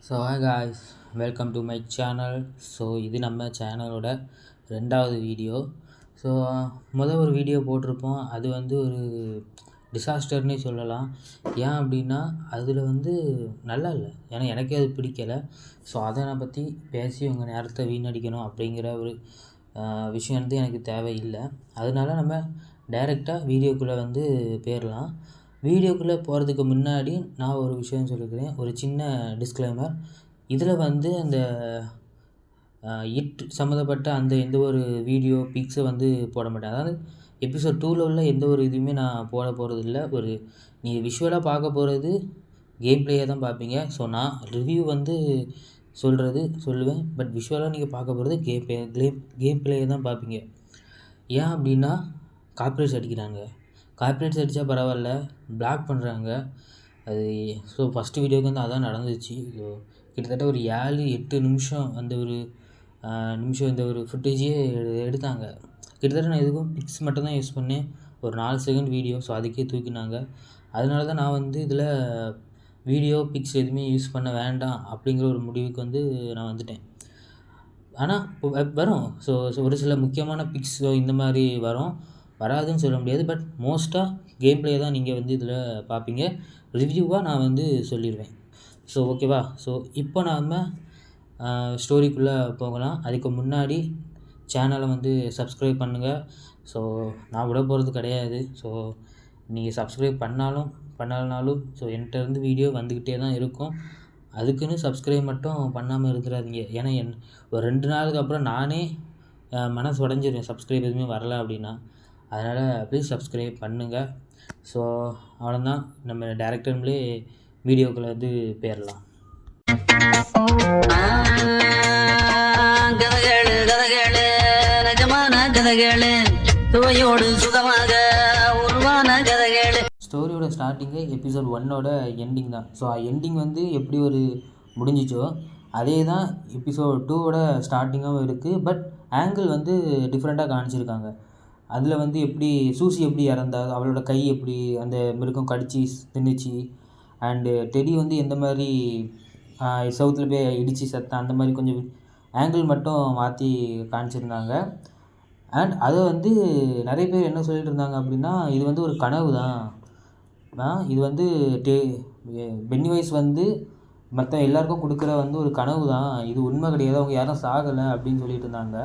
So hi guys, welcome to my channel. So இது நம்ம சேனலோட 2வது வீடியோ. ஸோ ஒரு வீடியோ போட்டிருப்போம். அது வந்து ஒரு டிசாஸ்டர்னே சொல்லலாம். ஏன் அப்படின்னா அதில் வந்து நல்லா இல்லை, ஏன்னா எனக்கே அது பிடிக்கலை. ஸோ அதை நான் பற்றி பேசி உங்கள் நேரத்தை வீணடிக்கணும் அப்படிங்கிற ஒரு விஷயம் வந்து எனக்கு தேவையில்லை. அதனால நம்ம டைரெக்டாக வீடியோக்குள்ளே வந்து போயிடலாம். வீடியோக்குள்ளே போகிறதுக்கு முன்னாடி நான் ஒரு விஷயம் சொல்லிக்கிறேன், ஒரு சின்ன டிஸ்க்ளைமர். இதில் வந்து அந்த சம்மந்தப்பட்ட அந்த எந்த ஒரு வீடியோ பிக்ஸை வந்து போட மாட்டேன். அதாவது எபிசோட் 2ல் உள்ள எந்த ஒரு இதுவுமே நான் போட போகிறதில்ல. நீங்கள் விஷுவலாக பார்க்க போகிறது கேம் பிளேயை தான் பார்ப்பீங்க. ஸோ நான் ரிவ்யூ வந்து சொல்லுவேன். பட் விஷுவலாக நீங்கள் பார்க்க போகிறது கேம் பிளேயை தான் பார்ப்பீங்க. ஏன் அப்படின்னா காப்பிரைட்ஸ் அடிக்கிறாங்க. காப்பிரைட்ஸ் அடித்தா பரவாயில்ல, பிளாக் பண்ணுறாங்க. அது ஸோ ஃபஸ்ட்டு வீடியோக்கு வந்து அதான் நடந்துச்சு. ஸோ கிட்டத்தட்ட ஒரு 7-8 நிமிஷம் அந்த ஒரு இந்த ஒரு ஃபுட்டேஜே எடுத்தாங்க. கிட்டத்தட்ட நான் எதுக்கும் பிக்ஸ் மட்டும் தான் யூஸ் பண்ணேன். ஒரு 4 செகண்ட் வீடியோ. ஸோ அதுக்கே தூக்கினாங்க. அதனால தான் நான் வந்து இதில் வீடியோ பிக்ஸ் எதுவுமே யூஸ் பண்ண வேண்டாம் அப்படிங்கிற ஒரு முடிவுக்கு வந்து நான் வந்துட்டேன். ஆனால் வரும். ஸோ ஒரு சில முக்கியமான பிக்ஸோ இந்த மாதிரி வராதுன்னு சொல்ல முடியாது. பட் மோஸ்ட்டாக கேம் பிளே தான் நீங்கள் வந்து இதில் பார்ப்பீங்க. ரிவ்யூவாக நான் வந்து சொல்லிடுவேன். ஸோ ஓகேவா? ஸோ இப்போ நாம் ஸ்டோரிக்குள்ளே போகலாம். அதுக்கு முன்னாடி சேனலை வந்து சப்ஸ்கிரைப் பண்ணுங்கள். ஸோ நான் விட போகிறது கிடையாது. ஸோ நீங்கள் சப்ஸ்கிரைப் பண்ணலனாலும் ஸோ என்கிட்டருந்து வீடியோ வந்துக்கிட்டே தான் இருக்கும். அதுக்குன்னு சப்ஸ்கிரைப் மட்டும் பண்ணாமல் இருந்துடாதீங்க. ஏன்னா ஒரு 2 நாளுக்கு அப்புறம் நானே மனசு உடஞ்சிருவேன் சப்ஸ்கிரைப் எதுவுமே வரல அப்படின்னா. அதனால் ப்ளீஸ் சப்ஸ்கிரைப் பண்ணுங்கள். ஸோ அவ்வளோதான், நம்ம டேரக்டர்லேயே வீடியோக்குள்ளே வந்து போயிடலாம். ஸ்டோரியோட ஸ்டார்டிங்கே எபிசோட் 1ஓட எண்டிங் தான். ஸோ எண்டிங் வந்து எப்படி ஒரு முடிஞ்சிச்சோ அதே தான் எபிசோட் 2ஓட ஸ்டார்டிங்காகவும் இருக்குது. பட் ஆங்கிள் வந்து டிஃப்ரெண்ட்டாக காமிச்சிருக்காங்க. அதில் வந்து சூசி எப்படி இறந்தா, அவளோட கை எப்படி அந்த மிருகம் கடிச்சு தின்னுச்சு, அண்டு டெடி வந்து எந்த மாதிரி சவுத்தில் போய் இடித்து செத்தான், அந்த மாதிரி கொஞ்சம் ஆங்கிள் மட்டும் மாற்றி காமிச்சிருந்தாங்க. அண்ட் அதை வந்து நிறைய பேர் என்ன சொல்லிட்டு இருந்தாங்க அப்படின்னா, இது வந்து ஒரு கனவு தான், இது வந்து பென்னிவைஸ் வந்து மற்ற எல்லாருக்கும் கொடுக்குற வந்து ஒரு கனவு தான், இது உண்மை கிடையாது, அவங்க யாரும் சாகலை அப்படின்னு சொல்லிட்டு இருந்தாங்க.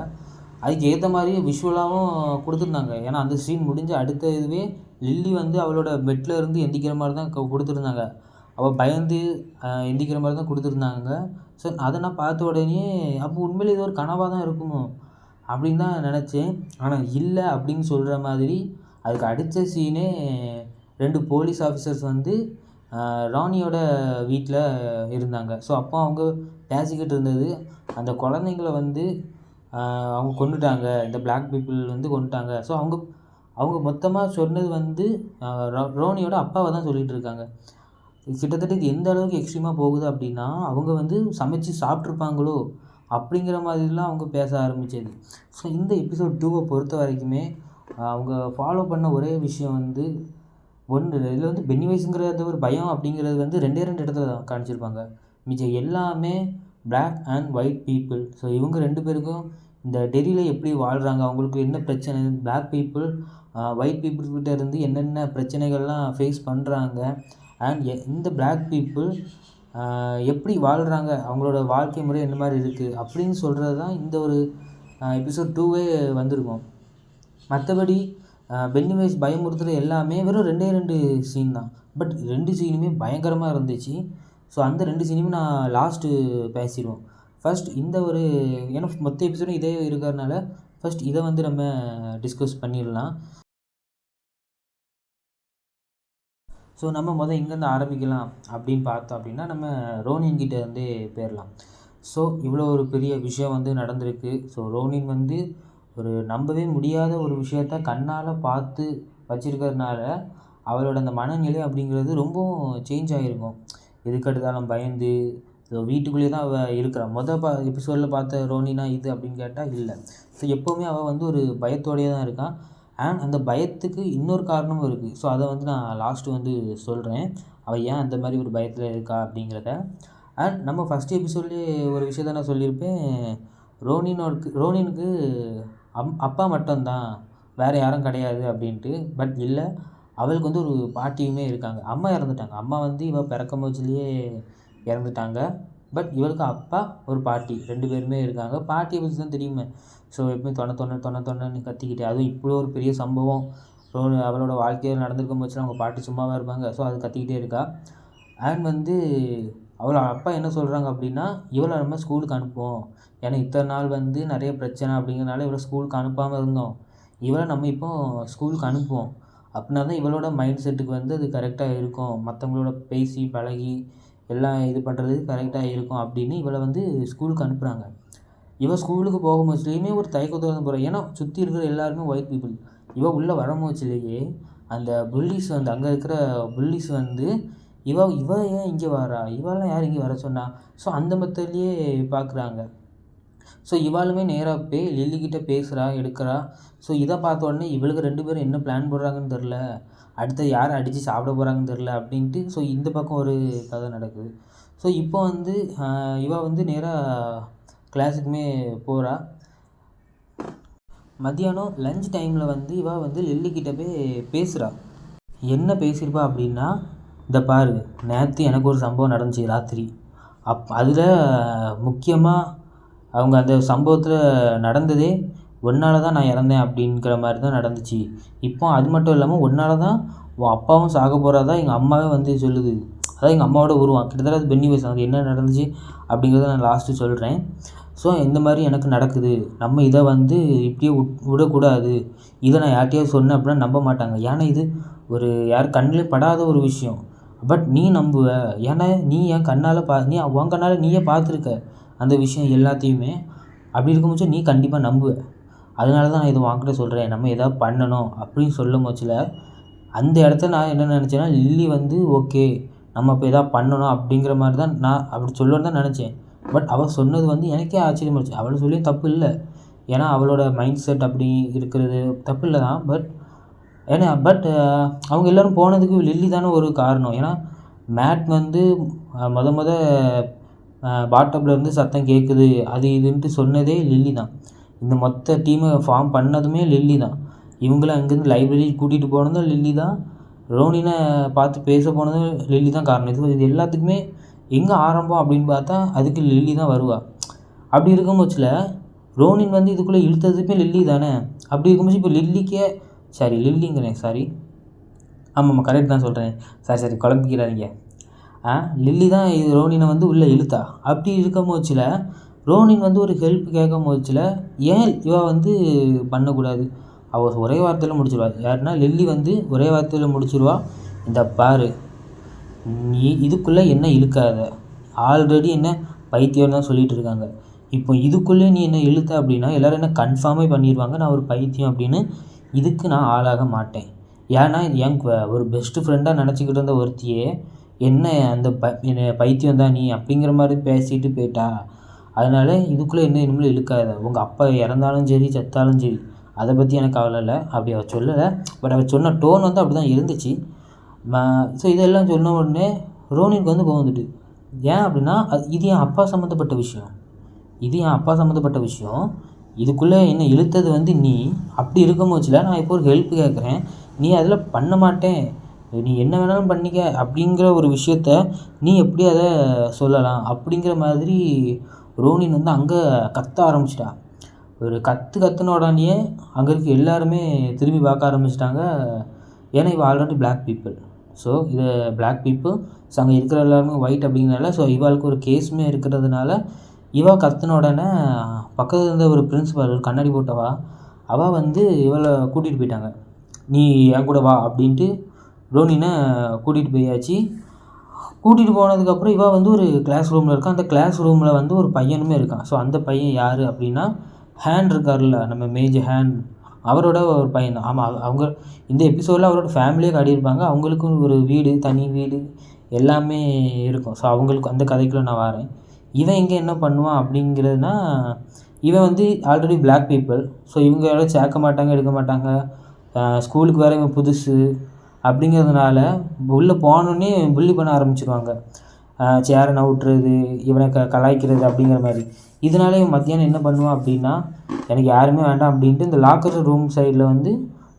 அதுக்கு ஏற்ற மாதிரி விஷுவலாகவும் கொடுத்துருந்தாங்க. ஏன்னா அந்த சீன் முடிஞ்ச அடுத்த இதுவே லில்லி வந்து அவளோட பெட்டில் இருந்து எந்திக்கிற மாதிரி தான் கொடுத்துருந்தாங்க. அவள் பயந்து எந்திக்கிற மாதிரி தான் கொடுத்துருந்தாங்க. ஸோ அதை நான் பார்த்த உடனே அப்போ உண்மையில் இது ஒரு கனவாக தான் இருக்குமோ அப்படின்னு தான் நினச்சேன். ஆனால் இல்லை அப்படின்னு சொல்கிற மாதிரி அதுக்கு அடுத்த சீனே 2 போலீஸ் ஆஃபீஸர்ஸ் வந்து ராணியோட வீட்டில் இருந்தாங்க. ஸோ அப்போ அவங்க பேசிக்கிட்டு இருந்தது, அந்த குழந்தைங்கள வந்து அவங்க கொண்டுட்டாங்க, இந்த பிளாக் பீப்புள் வந்து கொண்டுட்டாங்க. ஸோ அவங்க மொத்தமாக சொன்னது வந்து ரோனியோட அப்பாவை தான் சொல்லிகிட்டு இருக்காங்க. கிட்டத்தட்ட இது எந்த அளவுக்கு எக்ஸ்ட்ரீமாக போகுது அப்படின்னா, அவங்க வந்து சமைச்சு சாப்பிட்ருப்பாங்களோ அப்படிங்கிற மாதிரிலாம் அவங்க பேச ஆரம்பித்தது. ஸோ இந்த எபிசோட் 2வை பொறுத்த வரைக்குமே அவங்க ஃபாலோ பண்ண ஒரே விஷயம் வந்து இதில் வந்து பென்னிவைஸுங்கிறது ஒரு பயம் அப்படிங்கிறது வந்து 2 இடத்துல தான் காமிச்சிருப்பாங்க. மிச்சம் எல்லாமே black and white people. So இவங்க 2 பேருக்கும் இந்த டெல்லியில் எப்படி வாழ்கிறாங்க, அவங்களுக்கு என்ன பிரச்சனை, பிளாக் பீப்புள் ஒயிட் பீப்புள்கிட்ட இருந்து என்னென்ன பிரச்சனைகள்லாம் ஃபேஸ் பண்ணுறாங்க, அண்ட் இந்த பிளாக் பீப்புள் எப்படி வாழ்கிறாங்க, அவங்களோட வாழ்க்கை முறை என்ன மாதிரி இருக்குது அப்படின்னு சொல்கிறது தான் இந்த ஒரு எபிசோட் 2வே வந்திருக்கும். மற்றபடி பென்னிவைஸ் பயமுறுத்துகிற எல்லாமே வெறும் 2 சீன் தான். பட் 2 சீனுமே பயங்கரமாக இருந்துச்சு. ஸோ அந்த 2 சீனுமே நான் லாஸ்ட்டு பேசிடுவோம். ஃபஸ்ட் இந்த ஒரு ஏன்னா மொத்த எபிசோடும் இதே இருக்கிறதுனால ஃபஸ்ட் இதை வந்து நம்ம டிஸ்கஸ் பண்ணிடலாம். ஸோ நம்ம எங்கேருந்து ஆரம்பிக்கலாம் அப்படின்னு பார்த்தோம் அப்படின்னா, நம்ம ரோனின்கிட்ட வந்து போயிடலாம். ஸோ இவ்வளோ ஒரு பெரிய விஷயம் வந்து நடந்திருக்கு. ஸோ ரோனின் வந்து ஒரு நம்பவே முடியாத ஒரு விஷயத்த கண்ணால் பார்த்து வச்சுருக்கிறதுனால அவளோட அந்த மனநிலை அப்படிங்கிறது ரொம்பவும் சேஞ்ச் ஆகிருக்கும். எதுக்கெடுத்தாலும் பயந்து ஸோ வீட்டுக்குள்ளேயே தான் அவள் இருக்கிறாள். எபிசோடில் பார்த்த ரோனினா இது அப்படின்னு கேட்டால் இல்லை. ஸோ எப்போவுமே அவள் வந்து ஒரு பயத்தோடையே தான் இருக்கான். அண்ட் அந்த பயத்துக்கு இன்னொரு காரணமும் இருக்குது. ஸோ அதை வந்து நான் லாஸ்ட்டு வந்து சொல்கிறேன், அவள் ஏன் அந்த மாதிரி ஒரு பயத்தில் இருக்கா அப்படிங்கிறத. அண்ட் நம்ம ஃபஸ்ட் எபிசோட்லேயே ஒரு விஷயத்த நான் சொல்லியிருப்பேன், ரோனினுக்கு அப்பா மட்டும்தான், வேறு யாரும் கிடையாது அப்படின்ட்டு. பட் இல்லை, அவளுக்கு வந்து ஒரு பாட்டியுமே இருக்காங்க. அம்மா இறந்துட்டாங்க. அம்மா வந்து இவள் பிறக்கும் போச்சுலேயே இறந்துட்டாங்க. பட் இவளுக்கு அப்பா ஒரு பாட்டி 2 பேருமே இருக்காங்க. பாட்டியை பற்றி தான் தெரியுமே. ஸோ எப்பவுமே தொணன்னு கத்திக்கிட்டு, அதுவும் இப்படி ஒரு பெரிய சம்பவம் அவளோட வாழ்க்கையில் நடந்திருக்கும் போச்சுன்னா அவங்க பாட்டி சும்மாவாக இருப்பாங்க. ஸோ அது கத்திக்கிட்டே இருக்கா. அண்ட் வந்து அவளோட அப்பா என்ன சொல்கிறாங்க அப்படின்னா, இவளை நம்ம ஸ்கூலுக்கு அனுப்புவோம். ஏன்னா இத்தனை நாள் வந்து நிறைய பிரச்சனை அப்படிங்கிறனால இவளை ஸ்கூலுக்கு அனுப்பாமல் இருந்தோம். இவளை நம்ம இப்போ ஸ்கூலுக்கு அனுப்புவோம். அப்படின்னா தான் இவளோட மைண்ட் செட்டுக்கு வந்து அது கரெக்டாக இருக்கும். மற்றவங்களோட பேசி பழகி எல்லாம் இது பண்ணுறதுக்கு கரெக்டாக இருக்கும் அப்படின்னு இவளை வந்து ஸ்கூலுக்கு அனுப்புகிறாங்க. இவள் ஸ்கூலுக்கு போகும்போதுலேயுமே ஒரு தயக்கத்தோடு தான் போகிறாள். ஏன்னா சுற்றி இருக்கிற எல்லாருமே ஒயிட் பீப்புள். இவள் உள்ளே வரும்போதுலேயே அந்த புல்லிஸ் வந்து அங்கே இருக்கிற புல்லிஸ் வந்து இவ ஏன் இங்கே வரா, இவெல்லாம் யார் இங்கே வர சொன்னா? ஸோ அந்த மெத்தட்லேயே பார்க்குறாங்க. ஸோ இவாளுமே நேராக போய் லில்லிக்கிட்ட பேசுகிறா, எடுக்கிறா. ஸோ இதை பார்த்த உடனே இவளுக்கு 2 பேரும் என்ன பிளான் போடுறாங்கன்னு தெரில, அடுத்து யாரை அடித்து சாப்பிட போகிறாங்கன்னு தெரில அப்படின்ட்டு. ஸோ இந்த பக்கம் ஒரு கதை நடக்குது. ஸோ இப்போ வந்து இவள் வந்து நேராக கிளாஸுக்குமே போகிறா. மத்தியானம் லஞ்ச் டைமில் வந்து இவள் வந்து லில்லிக்கிட்ட போய் பேசுகிறா. என்ன பேசியிருப்பா அப்படின்னா, இந்த பாரு, நேற்று எனக்கு ஒரு சம்பவம் நடந்துச்சு ராத்திரி. அதில் முக்கியமாக அவங்க அந்த சம்பவத்தில் நடந்ததே ஒன்றால் தான் நான் இறந்தேன் அப்படிங்கிற மாதிரி தான் நடந்துச்சு. இப்போ அது மட்டும் இல்லாமல் ஒன்றால் தான் உன் அப்பாவும் சாக போகிறதா எங்கள் அம்மாவே வந்து சொல்லுது. அதான் எங்கள் அம்மாவோட உருவம் கிட்டத்தட்ட அது பென்னி வைஸ். அது என்ன நடந்துச்சு அப்படிங்கிறத நான் லாஸ்ட்டு சொல்கிறேன். ஸோ இந்த மாதிரி எனக்கு நடக்குது, நம்ம இதை வந்து இப்படியே விடக்கூடாது. இதை நான் யார்கிட்டையாவது சொன்னேன் அப்படின்னா நம்ப மாட்டாங்க. ஏன்னா இது ஒரு யார் கண்ணில் படாத ஒரு விஷயம். பட் நீ நம்புவ, ஏன்னா நீ என் கண்ணால் நீ உன் கண்ணால் நீயே பார்த்துருக்க அந்த விஷயம் எல்லாத்தையுமே. அப்படி இருக்கும்போது நீ கண்டிப்பாக நம்புவ. அதனால தான் நான் இதை உன்கிட்ட சொல்கிறேன், நம்ம எதாவது பண்ணணும் அப்படின்னு சொல்லும் போச்சில் அந்த இடத்த நான் என்ன நினச்சேன்னா, லில்லி வந்து ஓகே நம்ம இப்போ எதாவது பண்ணணும் அப்படிங்கிற மாதிரி தான் நான் அப்படி சொல்லணுன்னு தான் நினச்சேன். பட் அவள் சொன்னது வந்து எனக்கே ஆச்சரியமாச்சு. அவளை சொல்லியும் தப்பு இல்லை, ஏன்னா அவளோட மைண்ட் செட் அப்படி இருக்கிறது தப்பு இல்லை தான். பட் அவங்க எல்லோரும் போனதுக்கு லில்லி தானே ஒரு காரணம். ஏன்னா மேட் வந்து மொத பாட்டப்பில் இருந்து சத்தம் கேட்குது அது இதுன்ட்டு சொன்னதே லில்லி தான். இந்த மொத்த டீமை ஃபார்ம் பண்ணதுமே லில்லி தான். இவங்கள அங்கேருந்து லைப்ரரி கூட்டிகிட்டு போனதும் லில்லி தான். ரோனினை பார்த்து பேச போனதும் லில்லி தான் காரணம். இது எல்லாத்துக்குமே எங்கே ஆரம்பம் அப்படின்னு பார்த்தா அதுக்கு லில்லி தான் வருவா. அப்படி இருக்கும் பட்சத்தில் ரோனின் வந்து இதுக்குள்ளே இழுத்ததுமே லில்லி தானே. அப்படி இருக்கும்போது இப்போ லில்லிங்கிறேன் ஆமாம் கரெக்ட் தான் சொல்கிறேன். சரி குழம்பிக்கிறாதீங்க. லில்லி தான் இது ரோனினை வந்து உள்ளே இழுத்தா. அப்படி இருக்கும் போச்சில் ரோனின் வந்து ஒரு ஹெல்ப் கேட்கும் போச்சில் ஏன் இவள் வந்து பண்ணக்கூடாது? அவள் ஒரே வார்த்தையில் முடிச்சிடுவா. யாருன்னா லில்லி வந்து ஒரே வார்த்தையில் முடிச்சிடுவா, இந்த பாரு நீ இதுக்குள்ளே என்ன இழுக்காத, ஆல்ரெடி என்ன பைத்தியம் தான் சொல்லிகிட்டு இருக்காங்க. இப்போ இதுக்குள்ளே நீ என்ன இழுத்த அப்படின்னா எல்லோரும் என்ன கன்ஃபார்மே பண்ணிடுவாங்க நான் ஒரு பைத்தியம் அப்படின்னு. இதுக்கு நான் ஆளாக மாட்டேன். ஏன்னா என் ஒரு பெஸ்ட்டு ஃப்ரெண்டாக நினச்சிக்கிட்டு இருந்த ஒருத்தியே என்ன அந்த பைத்தியம் தான் நீ அப்படிங்கிற மாதிரி பேசிட்டு போயிட்டா. அதனால் இதுக்குள்ளே என்ன இனிமேல் இழுக்காத. உங்கள் அப்பா இறந்தாலும் சரி செத்தாலும் சரி அதை பற்றி எனக்கு கவலை இல்லை. அப்படி அவள் சொல்லலை. பட் அவள் சொன்ன டோன் வந்து அப்படி தான் இருந்துச்சு. ஸோ இதெல்லாம் சொன்ன உடனே ரோனினுக்கு வந்து கோவம் வந்துட்டு. ஏன் அப்படின்னா இது என் அப்பா சம்மந்தப்பட்ட விஷயம். இதுக்குள்ளே என்ன இழுத்தது வந்து நீ. அப்படி இருக்கும் போச்சில் நான் இப்போ ஒரு ஹெல்ப் கேட்குறேன், நீ அதில் பண்ண மாட்டேன், நீ என்ன வேணாலும் பண்ணிக்க அப்படிங்கிற ஒரு விஷயத்த நீ எப்படி அதை சொல்லலாம் அப்படிங்கிற மாதிரி ரோனின் வந்து அங்கே கத்த ஆரம்பிச்சிட்டா. ஒரு கத்துன உடனே அங்கே இருக்க எல்லாருமே திரும்பி பார்க்க ஆரம்பிச்சிட்டாங்க. ஏன்னா இவள் ஆல்ரெடி பிளாக் பீப்புள். ஸோ இது பிளாக் பீப்புள். ஸோ அங்கே இருக்கிற எல்லாருமே ஒயிட் அப்படிங்கிறனால ஸோ இவளுக்கு ஒரு கேஸுமே இருக்கிறதுனால இவள் கத்துன உடனே பக்கத்தில் இருந்த ஒரு பிரின்சிபால் ஒரு கண்ணாடி போட்டவா அவள் வந்து இவளை கூட்டிகிட்டு போயிட்டாங்க. நீ என் கூட வா அப்படின்ட்டு ரோனினை கூட்டிகிட்டு போயாச்சு. கூட்டிகிட்டு போனதுக்கப்புறம் இவள் வந்து ஒரு கிளாஸ் ரூமில் இருக்கான். அந்த கிளாஸ் ரூமில் வந்து ஒரு பையனுமே இருக்கான். ஸோ அந்த பையன் யார் அப்படின்னா ஹேண்ட் இருக்கார்ல, நம்ம மேஜர் ஹேண்ட், அவரோட ஒரு பையன் தான். ஆமாம், அவங்க இந்த எபிசோடில் அவரோட ஃபேமிலியே காட்டியிருப்பாங்க. அவங்களுக்கும் ஒரு வீடு, தனி வீடு எல்லாமே இருக்கும். ஸோ அவங்களுக்கு அந்த கதைக்குள்ளே நான் வரேன். இவன் இங்கே என்ன பண்ணுவான் அப்படிங்கிறதுனா, இவன் வந்து ஆல்ரெடி பிளாக் பீப்புள். ஸோ இவங்க யாரும் சேர்க்க மாட்டாங்க, எடுக்க மாட்டாங்க. ஸ்கூலுக்கு வேறு இவன் புதுசு அப்படிங்கிறதுனால உள்ளே போனோடனே புல்லி பண்ண ஆரம்பிச்சிருவாங்க. சேரை நவுட்டுறது, இவனை கலாய்க்கிறது அப்படிங்கிற மாதிரி. இதனால இவன் மத்தியானம் என்ன பண்ணுவான் அப்படின்னா, எனக்கு யாருமே வேண்டாம் அப்படின்ட்டு இந்த லாக்கர் ரூம் சைடில் வந்து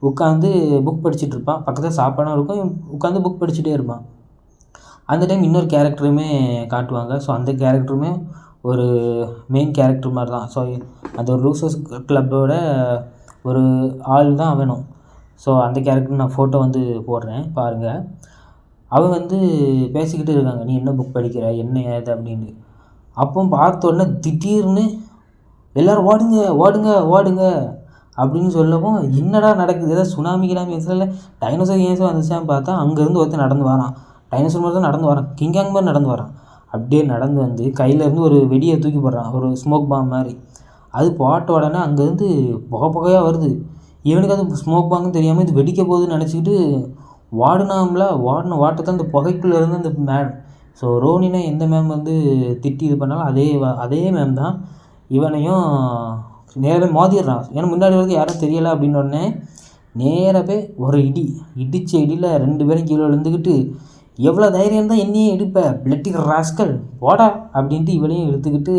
உட்காந்து புக் படிச்சுட்டு இருப்பான். பக்கத்தில் சாப்பாடும் இருக்கும், இவன் உட்காந்து புக் படிச்சுட்டே இருப்பான். அந்த டைம் இன்னொரு கேரக்டருமே காட்டுவாங்க. ஸோ அந்த கேரக்டருமே ஒரு மெயின் கேரக்டர் மாதிரி தான். ஸோ அந்த ஒரு லூசர்ஸ் கிளப்போட ஒரு ஆள் தான் அவனும். ஸோ அந்த கேரக்டர் நான் ஃபோட்டோ வந்து போடுறேன் பாருங்கள். அவன் வந்து பேசிக்கிட்டு இருக்காங்க, நீ என்ன புக் படிக்கிற, என்ன ஏது அப்படின்னு. அப்போ பார்த்த உடனே திடீர்னு எல்லோரும் ஓடுங்க ஓடுங்க ஓடுங்க அப்படின்னு சொல்லவும், என்னடா நடக்குது, ஏதாவது சுனாமி கிராமி வயசில் டைனோசர் ஏன் வந்துச்சான்னு பார்த்தா அங்கேருந்து ஒருத்தர் நடந்து வரான். டைனோசர் மாதிரி தான் நடந்து வரான், கிங்காங் மாதிரி நடந்து வரான். அப்படியே நடந்து வந்து கையிலேருந்து ஒரு வெடியை தூக்கி போடுறான், ஒரு ஸ்மோக் பாம் மாதிரி. அது போட்ட உடனே அங்கேருந்து புகையாக வருது. இவனுக்கு அது ஸ்மோக் பாங்குன்னு தெரியாமல் இது வெடிக்க போகுதுன்னு நினச்சிக்கிட்டு ஓடின வாட்டத்தை அந்த புகைக்குள்ளேருந்து அந்த மேம். ஸோ ரோனினா எந்த மேம் வந்து திட்டி இது பண்ணாலும் அதே மேம் தான் இவனையும் நேராக மோதிடுறான். ஏன்னா முன்னாடி வரைக்கும் யாரும் தெரியலை அப்படின்னு உடனே நேராக போய் ஒரு இடித்த இடியில் 2 பேரும் கீழே விழுந்துக்கிட்டு, எவ்வளோ தைரியம் தான் என்னையே எடுப்ப பிளட்டி ராஸ்கல் போடா அப்படின்ட்டு இவளையும் எடுத்துக்கிட்டு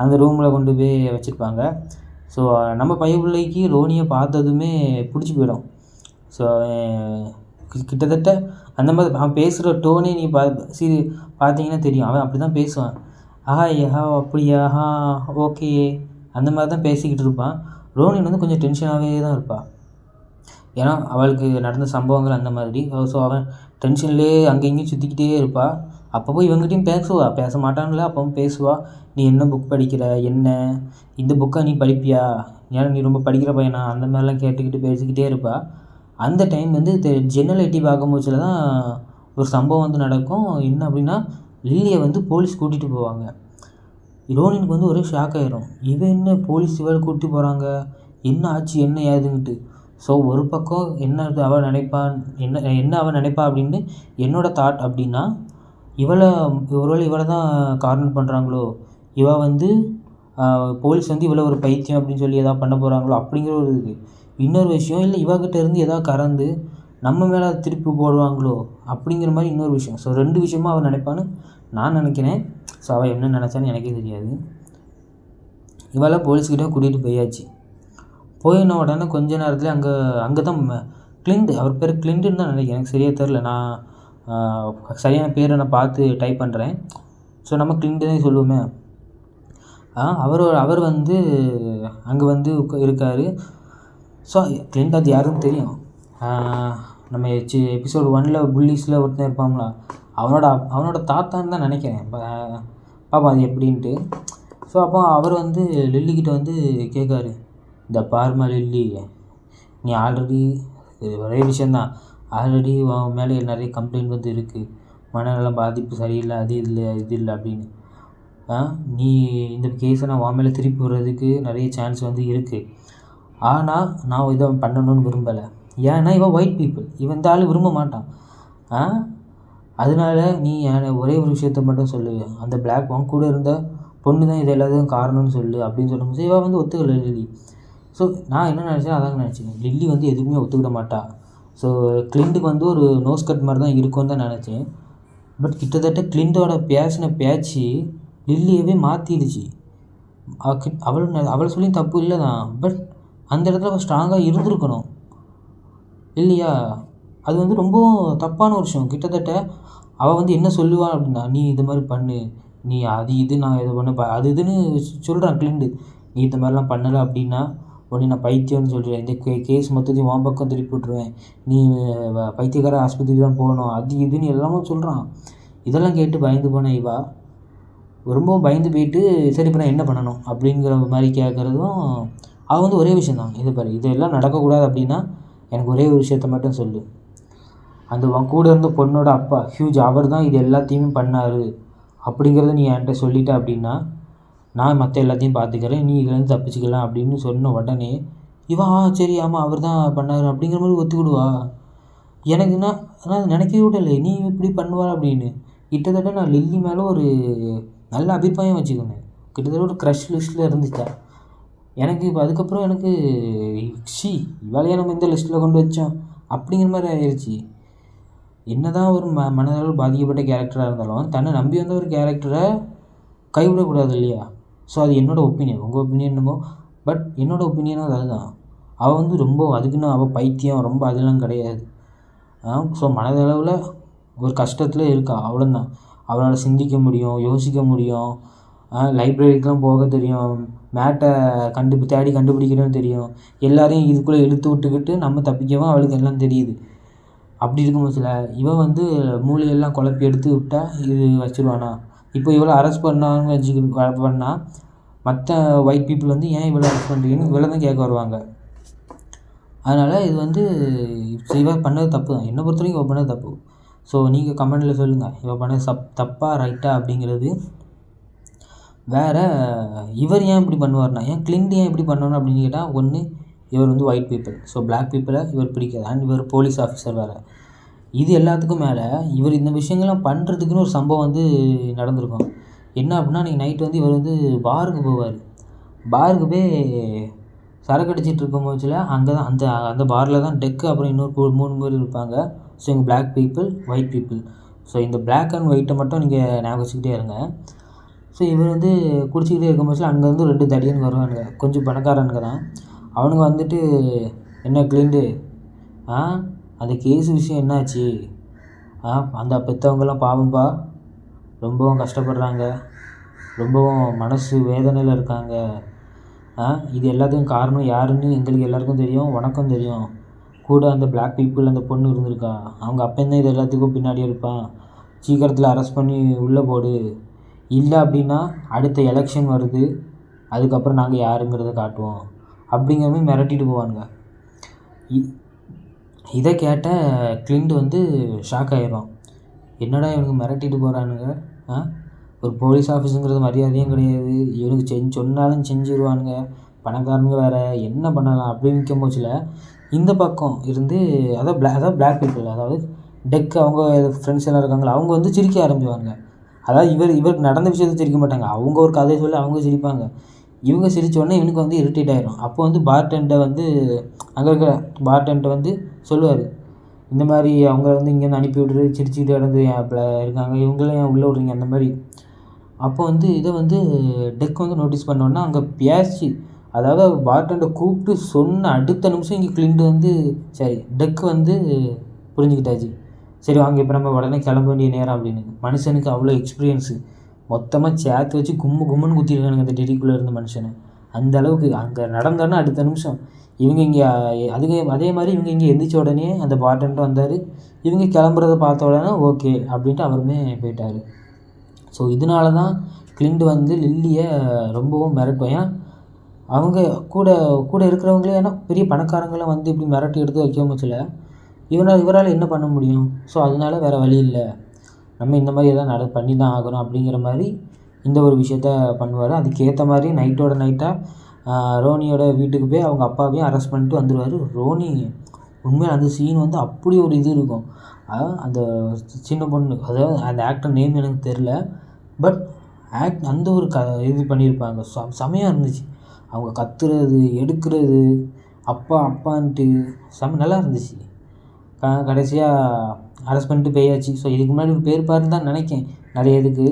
அந்த ரூமில் கொண்டு போய் வச்சுருப்பாங்க. ஸோ நம்ம பையப்பிள்ளைக்கு ரோனியை பார்த்ததுமே பிடிச்சி போயிடும். ஸோ கிட்டத்தட்ட அந்த மாதிரி அவன் பேசுகிற டோனே நீ பார்த்தீங்கன்னா தெரியும், அவன் அப்படி தான் பேசுவான். அப்படியா ஓகே அந்த மாதிரி தான் பேசிக்கிட்டு இருப்பான். ரோனின் வந்து கொஞ்சம் டென்ஷனாகவே தான் இருப்பாள். ஏன்னா அவளுக்கு நடந்த சம்பவங்கள் அந்த மாதிரி. ஸோ அவன் டென்ஷன்லேயே அங்கேயும் சுற்றிக்கிட்டே இருப்பாள். அப்போ இவங்ககிட்டையும் பேச மாட்டான்ல, அப்பவும் பேசுவாள். நீ என்ன புக் படிக்கிற, என்ன இந்த புக்கை நீ படிப்பியா, ஏன்னா நீ ரொம்ப படிக்கிற பையனா, அந்த மாதிரிலாம் கேட்டுக்கிட்டு பேசிக்கிட்டே இருப்பாள். அந்த டைம் வந்து ஜன்னல் எட்டி பார்க்கும்போதுல தான் ஒரு சம்பவம் வந்து நடக்கும். என்ன அப்படின்னா, லில்லியை வந்து போலீஸ் கூட்டிகிட்டு போவாங்க. ரோனினுக்கு வந்து ஒரே ஷாக் ஆகிரும். இவன் என்ன போலீஸ் இவளை கூட்டிட்டு போகிறாங்க, என்ன ஆச்சு என்ன ஏதுன்ட்டு. ஸோ ஒரு பக்கம் என்ன அவள் நினைப்பா அப்படின்னு என்னோடய தாட் அப்படின்னா, ஒருவேளை இவளை தான் கார்னர் பண்ணுறாங்களோ, இவள் வந்து போலீஸ் வந்து இவளை ஒரு பைத்தியம் அப்படின்னு சொல்லி எதாவது பண்ண போகிறாங்களோ அப்படிங்கிற ஒரு இது. இன்னொரு விஷயம், இல்லை இவகிட்ட இருந்து எதாவது கறந்து நம்ம மேலே திருப்பி போடுவாங்களோ அப்படிங்கிற மாதிரி இன்னொரு விஷயம். ஸோ 2 விஷயமா அவள் நினைப்பான்னு நான் நினைக்கிறேன். ஸோ அவள் என்ன நினச்சான்னு எனக்கே தெரியாது. இவளை போலீஸ்கிட்டே கூட்டிகிட்டு போயாச்சு. போயின உடனே கொஞ்ச நேரத்தில் அங்கே தான் கிளிண்ட், அவர் பேர் கிளிண்ட்டுன்னு தான் நினைக்கிறேன், எனக்கு சரியாக தெரில. நான் சரியான பேரை நான் பார்த்து டைப் பண்ணுறேன். ஸோ நம்ம கிளிண்ட்டுனே சொல்லுவோமே. அவர் வந்து அங்கே வந்து இருக்கார். ஸோ கிளிண்ட் அது யாருன்னு தெரியும். நம்ம எபிசோடு 1ல் புல்லிஸில் ஒருத்தன் இருப்பாங்களா, அவனோட தாத்தான்னு தான் நினைக்கிறேன். பாப்பா அது எப்படின்ட்டு. ஸோ அப்போ அவர் வந்து லில்லிக்கிட்ட வந்து கேட்காரு, இந்த பார்மா லில்லி, நீ ஆல்ரெடி ஒரே விஷயந்தான், ஆல்ரெடி உன் மேலே நிறைய கம்ப்ளைண்ட் வந்து இருக்குது, மனநலம் பாதிப்பு சரியில்லை, அது இல்லை இது இல்லை அப்படின்னு. நீ இந்த கேஸை நான் உன் மேலே திருப்பி விடுறதுக்கு நிறைய சான்ஸ் வந்து இருக்குது. ஆனால் நான் இதை பண்ணணும்னு விரும்பலை. ஏன்னா இவன் ஒயிட் பீப்புள், இவன் இந்த ஆள் விரும்ப மாட்டான். அதனால நீ ஒரே ஒரு விஷயத்த மட்டும் சொல்லு, அந்த பிளாக் உன் கூட இருந்த பொண்ணு தான் இது எல்லாத்துக்கும் காரணம்னு சொல்லு அப்படின்னு சொல்லும்போது இவன் வந்து ஒத்துக்கலை லில்லி. ஸோ நான் என்ன நினச்சேன், அதாங்க நினச்சேன், லில்லி வந்து எதுவுமே ஒத்துக்கிட மாட்டா. ஸோ கிளிண்ட்டுக்கு வந்து ஒரு நோஸ் கட் மாதிரி தான் இருக்கும்னு தான் நினச்சேன். பட் கிட்டத்தட்ட கிளிண்டோட பேசின பேச்சு லில்லியவே மாற்றிடுச்சு. அவள் சொல்லி தப்பு இல்லை தான், பட் அந்த இடத்துல அவள் ஸ்ட்ராங்காக இருந்திருக்கணும் இல்லையா. அது வந்து ரொம்பவும் தப்பான ஒரு விஷயம். கிட்டத்தட்ட அவள் வந்து என்ன சொல்லுவாள் அப்படின்னா, நீ இது மாதிரி பண்ணு, நீ அது இது நான் இதை பண்ண அது இதுன்னு சொல்கிறான் கிளிண்டு. நீ இந்த மாதிரிலாம் பண்ணலை அப்படின்னா உடனே நான் பைத்தியம்னு சொல்கிறேன், இந்த கேஸ் மொத்தத்தையும் உன் பக்கம் திருப்பி விட்ருவேன், நீ பைத்தியக்கார ஆஸ்பத்திரிக்கு தான் போகணும், அது இதுன்னு எல்லாமே சொல்கிறான். இதெல்லாம் கேட்டு பயந்து போன இவா ரொம்பவும் பயந்து போயிட்டு, சரி இப்போ நான் என்ன பண்ணணும் அப்படிங்கிற மாதிரி கேட்குறதும். அவள் வந்து ஒரே விஷயந்தான், இது பாரு இதெல்லாம் நடக்கக்கூடாது அப்படின்னா எனக்கு ஒரே ஒரு விஷயத்த மட்டும் சொல்லு, அந்த உன் கூட இருந்த பொண்ணோட அப்பா ஹியூஜ் அவர் தான் இது எல்லாத்தையுமே பண்ணார் அப்படிங்கிறத நீ என்கிட்ட சொல்லிட்ட அப்படின்னா நான் மற்ற எல்லாத்தையும் பார்த்துக்கிறேன், நீ இதுலேருந்து தப்பிச்சுக்கலாம் அப்படின்னு சொன்ன உடனே இவன் சரி ஆமாம் அவர் தான் பண்ணார் அப்படிங்கிற மாதிரி ஒத்துக்கிடுவா. எனக்குன்னா நான் நினைக்கவே விடலை நீ இப்படி பண்ணுவா அப்படின்னு. கிட்டத்தட்ட நான் லில்லி மேலே ஒரு நல்ல அபிப்பிராயம் வச்சுக்கோங்க, கிட்டத்தட்ட ஒரு க்ரஷ் லிஸ்ட்டில் இருந்துச்சா எனக்கு. இப்போ அதுக்கப்புறம் எனக்கு இவளையே நம்ம இந்த லிஸ்ட்டில் கொண்டு வச்சோம் அப்படிங்கிற மாதிரி ஆயிடுச்சு. என்னதான் ஒரு மனதளவில் பாதிக்கப்பட்ட கேரக்டராக இருந்தாலும் தன்னை நம்பி வந்த ஒரு கேரக்டரை கைவிடக்கூடாது இல்லையா? ஸோ அது என்னோடய ஒப்பீனியன். உங்கள் ஒப்பீனியன் என்னமோ, பட் என்னோடய ஒப்பீனியனும் அதுதான். அவள் வந்து ரொம்ப அதுக்குன்னு அவள் பைத்தியம் ரொம்ப அதெல்லாம் கிடையாது. ஸோ மனதளவில் ஒரு கஷ்டத்தில் இருக்கா, அவ்வளோதான். அவளால் சிந்திக்க முடியும், யோசிக்க முடியும், லைப்ரரிக்கெலாம் போக தெரியும், மேட்டை தேடி கண்டுபிடிக்கணும்னு தெரியும். எல்லாரையும் இதுக்குள்ளே இழுத்து விட்டுக்கிட்டு நம்ம தப்பிக்கவும் அவளுக்கு எல்லாம் தெரியுது. அப்படி இருக்கும் பட்சத்தில் இவன் வந்து மூளையெல்லாம் குழப்பி எடுத்து விட்டா இது வச்சுருவானா? இப்போ இவளை அரெஸ்ட் பண்ணான்னு பண்ணால் மற்ற ஒயிட் பீப்புள் வந்து ஏன் இவளை அரெஸ்ட் பண்ணுறீங்கன்னு இவளை தான் கேட்க வருவாங்க. அதனால் இது வந்து இவ பண்ணது தப்பு தான். என்னை பொறுத்த வரைக்கும் இவ பண்ணது தப்பு. ஸோ நீங்கள் கமெண்டில் சொல்லுங்கள், இவ பண்ணது தப்பா ரைட்டா அப்படிங்கிறது. வேறு இவர் ஏன் இப்படி பண்ணுவார்னா, ஏன் கிளின்ட் ஏன் இப்படி பண்ணணும் அப்படின்னு கேட்டால், ஒன்று இவர் வந்து ஒயிட் பீப்புள், ஸோ பிளாக் பீப்புளை இவர் பிடிக்காது. அண்ட் இவர் போலீஸ் ஆஃபீஸர் வேறு. இது எல்லாத்துக்கும் மேலே இவர் இந்த விஷயங்கள்லாம் பண்ணுறதுக்குன்னு ஒரு சம்பவம் வந்து நடந்திருக்கும். என்ன அப்படின்னா, அன்றைக்கி நைட் வந்து இவர் வந்து பாருக்கு போவார். பாருக்கு போய் சரக்கு அடிச்சிட்டு இருக்கும் போச்சுல அங்கே தான் அந்த பாரில் தான் டெக்கு அப்புறம் இன்னொரு 3 பேர் இருப்பாங்க. ஸோ இங்கே black people, white people. So இந்த பிளாக் அண்ட் ஒயிட்டை மட்டும் நீங்கள் ஞாபகம் வச்சுக்கிட்டே இருங்க. ஸோ இவர் வந்து குடிச்சிக்கிட்டே இருக்கும் போச்சுல அங்கேருந்து 2 தடியன் வருவானுங்க, கொஞ்சம் பணக்காரனுங்க தான். அவனுங்க வந்துட்டு, என்ன கிளின்ட்டு, அந்த கேஸு விஷயம் என்னாச்சு? அந்த பெற்றவங்கெல்லாம் பாவம்பா, ரொம்பவும் கஷ்டப்படுறாங்க, ரொம்பவும் மனசு வேதனையில் இருக்காங்க. இது எல்லாத்துக்கும் காரணம் யாருன்னு எங்களுக்கு எல்லாருக்கும் தெரியும், உனக்கும் தெரியும். கூட அந்த பிளாக் பீப்புள் அந்த பொண்ணு இருந்திருக்கா, அவங்க அப்போந்தான் இது எல்லாத்துக்கும் பின்னாடி இருப்பான். சீக்கிரத்தில் அரெஸ்ட் பண்ணி உள்ளே போடு, இல்லை அப்படின்னா அடுத்த எலெக்ஷன் வருது, அதுக்கப்புறம் நாங்கள் யாருங்கிறத காட்டுவோம் அப்படிங்கிற மாதிரி மிரட்டிட்டு போவானுங்க. இதை கேட்ட கிளின்ட் வந்து ஷாக் ஆகிடும். என்னடா இவனுக்கு மிரட்டிட்டு போகிறானுங்க, ஒரு போலீஸ் ஆஃபீஸுங்கிறது மரியாதையும் கிடையாது, இவனுக்கு சொன்னாலும் செஞ்சுருவானுங்க, பணக்காரனுங்க வேறு, என்ன பண்ணலாம் அப்படின்னு நிற்கும் போச்சுல இந்த பக்கம் இருந்து அதாவது பிளாக் பீப்புள், அதாவது டெக் அவங்க ஃப்ரெண்ட்ஸ் எல்லாம் இருக்காங்களா, அவங்க வந்து சிரிக்க ஆரம்பிவாங்க. அதாவது இவருக்கு நடந்த விஷயத்தை சிரிக்க மாட்டாங்க, அவங்க ஒரு கதையை சொல்லி அவங்க சிரிப்பாங்க. இவங்க சிரித்தோடனே இவனுக்கு வந்து இரிட்டேட் ஆகிடும். அப்போ வந்து பார்டென்ட்டை வந்து அங்கே இருக்கிற பார்டென்ட்டை வந்து சொல்லுவார், இந்த மாதிரி அவங்க வந்து இங்கேருந்து அனுப்பி விட்ரு, சிரிச்சுக்கிட்டு கிடந்து இருக்காங்க, இவங்களாம் ஏன் உள்ளே விட்றீங்க அந்த மாதிரி. அப்போ வந்து இதை வந்து டெக் வந்து நோட்டீஸ் பண்ணோன்னா அங்கே பேசி, அதாவது பார்டென்ட்டை கூப்பிட்டு சொன்ன அடுத்த நிமிஷம் இங்கே கிளின்ட் வந்து சரி டெக் வந்து புரிஞ்சுக்கிட்டாச்சு, சரி வாங்க இப்போ நம்ம உடனே கிளம்ப வேண்டிய நேரம் அப்படின்னு. மனுஷனுக்கு அவ்வளோ எக்ஸ்பீரியன்ஸு, மொத்தமாக சேர்த்து வச்சு கும்முன்னு குத்திருக்கானுங்க அந்த டெடிக்குள்ளே இருந்த மனுஷனை. அந்த அளவுக்கு அங்கே நடந்தோன்னா அடுத்த நிமிஷம் இவங்க இங்கே அதே மாதிரி இவங்க இங்கே எந்திரிச்ச உடனே அந்த பார்டென்ட்டும் வந்தார். இவங்க கிளம்புறத பார்த்த உடனே ஓகே அப்படின்ட்டு அவருமே போயிட்டார். ஸோ இதனால தான் கிளின்ட் வந்து லில்லியை ரொம்பவும் மிரட்டும். ஏன்னா அவங்க கூட இருக்கிறவங்களே ஏன்னா பெரிய பணக்காரங்களாம் வந்து இப்படி மிரட்டி எடுத்து வைக்க முச்சில இவரால் என்ன பண்ண முடியும்? ஸோ அதனால வேறு வழி இல்லை, நம்ம இந்த மாதிரி எதாவது பண்ணி தான் ஆகணும் அப்படிங்கிற மாதிரி இந்த ஒரு விஷயத்த பண்ணுவார். அதுக்கேற்ற மாதிரி நைட்டோட நைட்டாக ரோனியோட வீட்டுக்கு போய் அவங்க அப்பாவையும் அரெஸ்ட் பண்ணிட்டு வந்துடுவார். ரோனி உண்மையாக அந்த சீன் வந்து அப்படி ஒரு இது இருக்கும். அந்த சின்ன பொண்ணு, அதாவது அந்த ஆக்டர் நேம் எனக்கு தெரில, பட் அந்த ஒரு இது பண்ணியிருப்பாங்க, செமையாக இருந்துச்சு. அவங்க கத்துறது எடுக்கிறது அப்பா அப்பான்ட்டு நல்லா இருந்துச்சு. கடைசியாக அரெஸ்ட் பண்ணிட்டு போயாச்சு. ஸோ இதுக்கு முன்னாடி ஒரு பேர் பாருன்னு தான் நினைக்கேன் நிறைய இதுக்கு.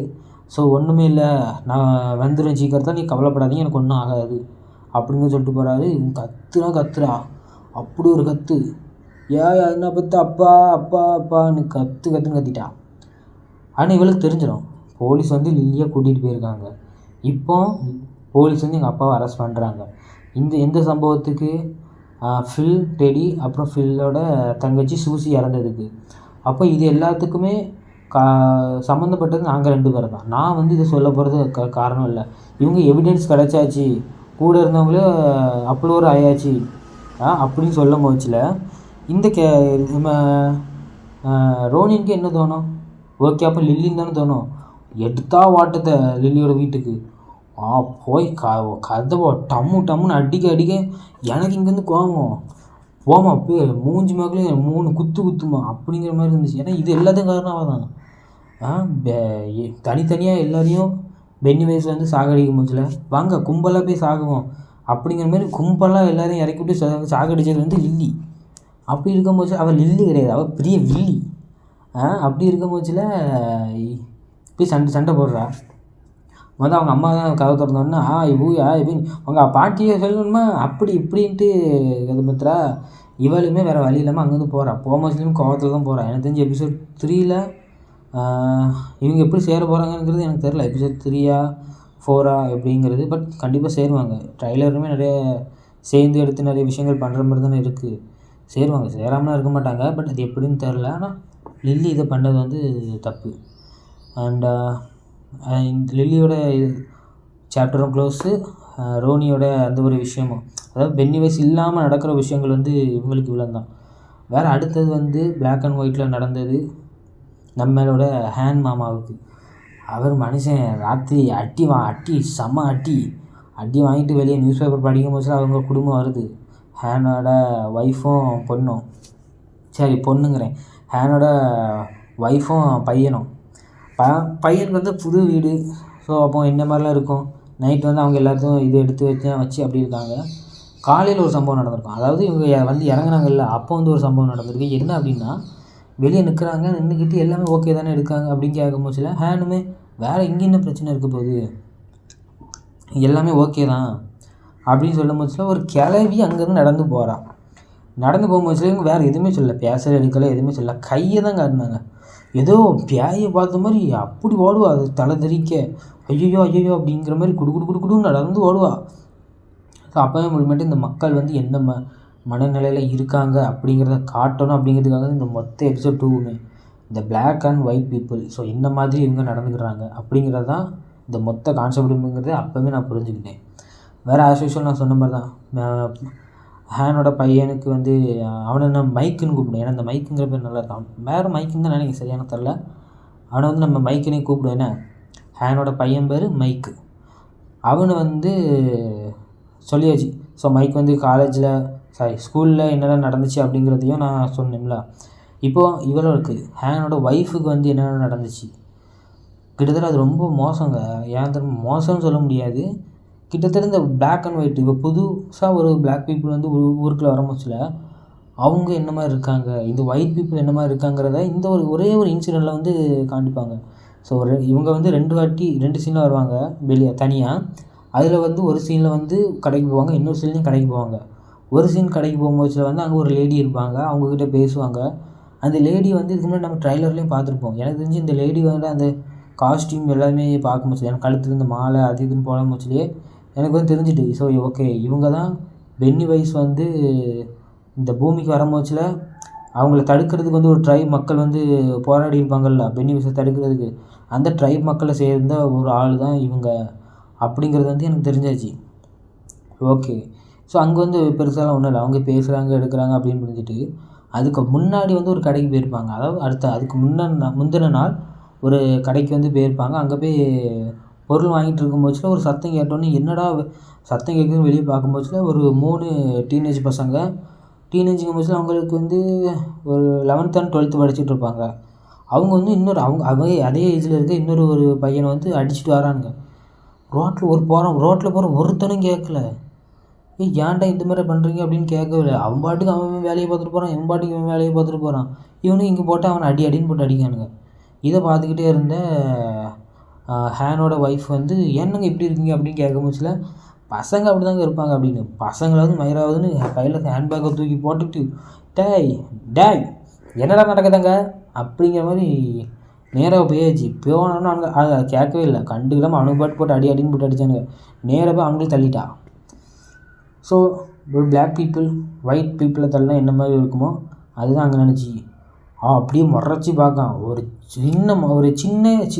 ஸோ ஒன்றுமே இல்லை, நான் வந்துடுவேன் சீக்கிரத்தில், நீ கவலைப்படாதீங்க, எனக்கு ஒன்றும் ஆகாது அப்படின்னு சொல்லிட்டு போகிறாரு. இவங்க கத்துறா அப்படி ஒரு கத்து, என்ன பார்த்து அப்பா அப்பா அப்பான்னு கத்துன்னு கத்திட்டா. ஆனால் இவளுக்கு தெரிஞ்சிடும் போலீஸ் வந்து லில்லியை கூட்டிகிட்டு போயிருக்காங்க. இப்போ போலீஸ் வந்து எங்கள் அப்பாவை அரெஸ்ட் பண்ணுறாங்க. எந்த சம்பவத்துக்கு? ஃபில், டெடி, அப்புறம் ஃபில்லோட தங்கச்சி சூசி இறந்ததுக்கு. அப்போ இது எல்லாத்துக்குமே சம்மந்தப்பட்டது நாங்கள் 2 பேர் தான். நான் வந்து இதை சொல்ல போகிறது காரணம் இல்லை, இவங்க எவிடன்ஸ் கிடச்சாச்சு, கூட இருந்தவங்களே அப்ளோர் ஆயாச்சு அப்படின்னு சொல்லும் போச்சுல இந்த நம்ம ரோனிக்கு என்ன தோணும்? ஓகே அப்போ லில்லின்னு தானே தோணும். எடுத்தா வாட்டத்தை லில்லியோட வீட்டுக்கு போய் கதவை டம்முன்னு அடிக்க எனக்கு இங்கேருந்து போமா போய் மூஞ்சி மேக்கலையும் 3 குத்துமா அப்படிங்கிற மாதிரி இருந்துச்சு. ஏன்னா இது எல்லாத்துக்கும் காரணம் அவள் தான். தனித்தனியாக எல்லாரையும் பென்னி வயசில் வந்து சாகடிக்கும் போச்சுல, வாங்க கும்பலாக போய் சாகுவோம் அப்படிங்கிற மாதிரி கும்பலாக எல்லாரையும் இறக்கி விட்டு சாகடிச்சது வந்து லில்லி. அப்படி இருக்கும்போது அவள் லில்லி கிடையாது, அவள் பெரிய வில்லி. அப்படி இருக்கும் போச்சில் போய் சண்டை போடுறா. வந்து அவங்க அம்மா தான் கதவை திறந்தோடனே ஊயா இப்படின்னு அவங்க பாட்டியை சொல்லணுமா அப்படி இப்படின்ட்டு இது பத்திரா. இவளுமே வேறு வழி இல்லாமல் அங்கேருந்து போகிறான். போகும்போதுலேயும் கோவத்தில் தான் போகிறான். எனக்கு தெரிஞ்ச எபிசோட் 3ல் இவங்க எப்படி சேர போகிறாங்கங்கிறது எனக்கு தெரில. எபிசோட் 3ஆ 4ஆ எப்படிங்கிறது. பட் கண்டிப்பாக சேருவாங்க. ட்ரைலருமே நிறைய சேர்ந்து எடுத்து நிறைய விஷயங்கள் பண்ணுற மாதிரி தானே இருக்குது. சேருவாங்க, சேராமலாம் இருக்க மாட்டாங்க. பட் அது எப்படின்னு தெரில. ஆனால் லில்லி இதை பண்ணது வந்து தப்பு. அண்ட் இந்த லில்லியோட சாப்டரும் க்ளோஸு. ரோனியோட அந்த ஒரு விஷயமும், அதாவது பென்னி வைஸ் இல்லாமல் நடக்கிற விஷயங்கள் வந்து இவங்களுக்கு இவ்வளோ தான். வேறு அடுத்தது வந்து பிளாக் அண்ட் ஒயிட்டில் நடந்தது நம்மளோட ஹேன் மாமாவுக்கு. அவர் மனுஷன் ராத்திரி அடி செம்ம அடி வாங்கிட்டு வெளியே நியூஸ் பேப்பர் படிக்கும் போது அவங்க குடும்பம் வருது. ஹேனோட ஒய்ஃபும் பொண்ணும், சரி பொண்ணுங்கிறேன், ஹேனோட ஒய்ஃபும் பையனும். பையனுக்கு வந்து புது வீடு. ஸோ அப்போ என்ன மாதிரிலாம் இருக்கும். நைட் வந்து அவங்க எல்லாத்தையும் இது எடுத்து வச்சு அப்படி இருக்காங்க. காலையில் ஒரு சம்பவம் நடந்திருக்கும். அதாவது இவங்க வந்து இறங்குனாங்கல்ல, அப்போ வந்து ஒரு சம்பவம் நடந்திருக்கு. என்ன அப்படின்னா, வெளியே நிற்கிறாங்க, நின்றுக்கிட்டு எல்லாமே ஓகே தானே எடுக்காங்க அப்படின்னு கேட்கும்போதுல ஹேனுமே வேறு இங்கே என்ன பிரச்சனை இருக்க போகுது, எல்லாமே ஓகே தான் அப்படின்னு சொல்லும் போதுல ஒரு கிளவி அங்கேருந்து நடந்து போகிறான். நடந்து போகும்போது இவங்க வேறு எதுவுமே சொல்லலை, பேசல எடுக்கலை, எதுவுமே சொல்லலை, கையை தான் காட்டினாங்க. ஏதோ பேயை பார்த்த மாதிரி அப்படி ஓடுவா. அது தலை தெறிக்க ஐயோ அப்படிங்கிற மாதிரி குடுன்னு நடந்து ஓடுவா. ஸோ அப்போவே மூலியமாட்டு இந்த மக்கள் வந்து என்ன மனநிலையில் இருக்காங்க அப்படிங்கிறத காட்டணும் அப்படிங்கிறதுக்காக இந்த மொத்த எபிசோட் 2மே இந்த black and white people, so இந்த மாதிரி இவங்க நடந்துக்கிறாங்க அப்படிங்கிறது தான் இந்த மொத்த கான்செப்ட்டுங்கிறது அப்போவே நான் புரிஞ்சுக்கிட்டேன். வேறு ஆஸ் யூஷுவல் நான் சொன்ன மாதிரி தான் ஹேனோட பையனுக்கு வந்து அவனை நான் மைக்குன்னு கூப்பிடுவேன். ஏன்னா அந்த மைக்குங்கிற பேர் நல்லா இருக்கான். வேறு மைக்குன்னு தான் நினைக்கிறேன், சரியான தெரில. அவனை வந்து நம்ம மைக்குன்னே கூப்பிடுவேன். என்ன ஹேனோட பையன் பேர் மைக்கு. அவனை வந்து சொல்லியாச்சு. ஸோ மைக் வந்து ஸ்கூலில் என்னென்ன நடந்துச்சு அப்படிங்கிறதையும் நான் சொன்னேன்ல. இப்போது இவளுக்கு ஹேனோட ஒய்ஃபுக்கு வந்து என்னென்ன நடந்துச்சு கிட்டத்தட்ட அது ரொம்ப மோசங்க. ஏன் தெரியுமா மோசம்னு சொல்ல முடியாது, கிட்டத்தட்ட இந்த பிளாக் அண்ட் ஒயிட் இப்போ புதுசாக ஒரு பிளாக் பீப்புள் வந்து ஊருக்குள்ளே வரும்போதுல அவங்க என்ன மாதிரி இருக்காங்க, இந்த ஒயிட் பீப்புள் என்ன மாதிரி இருக்காங்கிறத இந்த ஒரே ஒரு இன்சிடெண்ட்டில் வந்து காண்பிப்பாங்க. ஸோ இவங்க வந்து 2 சீனில் வருவாங்க வெளியே தனியாக. அதில் வந்து ஒரு சீனில் வந்து கடைக்கு போவாங்க, இன்னொரு சீன்லேயும் கடைக்கு போவாங்க. ஒரு சீன் கடைக்கு போகும்போது வந்து அங்கே ஒரு லேடி இருப்பாங்க, அவங்கக்கிட்ட பேசுவாங்க. அந்த லேடி வந்து இதுக்கு முன்னாடி நம்ம ட்ரைலர்லேயும் பார்த்துருப்போம். எனக்கு தெரிஞ்சு இந்த லேடி வந்து அந்த காஸ்டியூம் எல்லாமே பார்க்கும்போது எனக்கு கழுத்துல இந்த மாலை அது இதுன்னு போடும்போதுலேயே எனக்கு வந்து தெரிஞ்சுட்டு, ஸோ ஓகே இவங்க தான் பென்னி வைஸ் வந்து இந்த பூமிக்கு வரும்போதுல அவங்கள தடுக்கிறதுக்கு வந்து ஒரு ட்ரைப் மக்கள் வந்து போராடி இருப்பாங்கள்ல பென்னி வைஸை தடுக்கிறதுக்கு, அந்த ட்ரைப் மக்களை சேர்ந்த ஒரு ஆள் தான் இவங்க அப்படிங்கிறது வந்து எனக்கு தெரிஞ்சாச்சு. ஓகே, ஸோ அங்கே வந்து பெருசாலாம் ஒன்றும் இல்லை, அவங்க பேசுகிறாங்க எடுக்கிறாங்க அப்படின்னு புரிஞ்சுட்டு அதுக்கு முன்னாடி வந்து ஒரு கடைக்கு போயிருப்பாங்க. அதாவது அதுக்கு முந்தின நாள் ஒரு கடைக்கு வந்து போயிருப்பாங்க. அங்கே போய் பொருள் வாங்கிட்டு இருக்கும்போதுல ஒரு சத்தம் கேட்டோன்னே என்னடா சத்தம் கேட்குதுன்னு வெளியே பார்க்கும்போதுல ஒரு 3 டீனேஜ் பசங்க. டீனேஜுங்கும் போதுல அவங்களுக்கு வந்து ஒரு 11th and 12th படிச்சுட்டு இருப்பாங்க. அவங்க வந்து அவங்க அதே ஏஜில் இருக்க ஒரு பையனை வந்து அடிச்சுட்டு வரானுங்க. ரோட்டில் போகிற ஒருத்தனும் கேட்கல, ஏன்டா இந்த மாதிரி பண்ணுறீங்க அப்படின்னு கேட்கவில்லை. அவன் பாட்டுக்கு அவன் வேலையை பார்த்துட்டு போகிறான், இவன் பாட்டுக்கு இவன் வேலையை பார்த்துட்டு போகிறான். இவனும் இங்கே போட்டு அவனை அடின்னு போட்டு அடிக்கானுங்க. இதை பார்த்துக்கிட்டே இருந்த ஹேனோட ஒய்ஃப் வந்து என்னங்க இப்படி இருக்கீங்க அப்படின்னு கேட்கும்போதுல பசங்க அப்படி தாங்க இருப்பாங்க அப்படின்னு, பசங்களாவது மயிராவதுன்னு கையில் ஹேண்ட்பேக்கை தூக்கி போட்டுக்கிட்டு டேய் என்னடா நடக்குதுங்க அப்படிங்கிற மாதிரி நேராக போயாச்சு. போனோன்னு அவங்க அதை கேட்கவே இல்லை, கண்டுக்கிடாமல் அவனுக்கு பாட்டு போட்டு அடின்னு போட்டு அடித்தானுங்க. நேராக போய் அவங்களுக்கு தள்ளிட்டா. ஸோ ஒரு பிளாக் பீப்புள் ஒயிட் பீப்புளை தள்ளினா என்ன மாதிரி இருக்குமோ அதுதான் அங்கே நினச்சி அப்படியே முறைச்சி பார்க்கான்.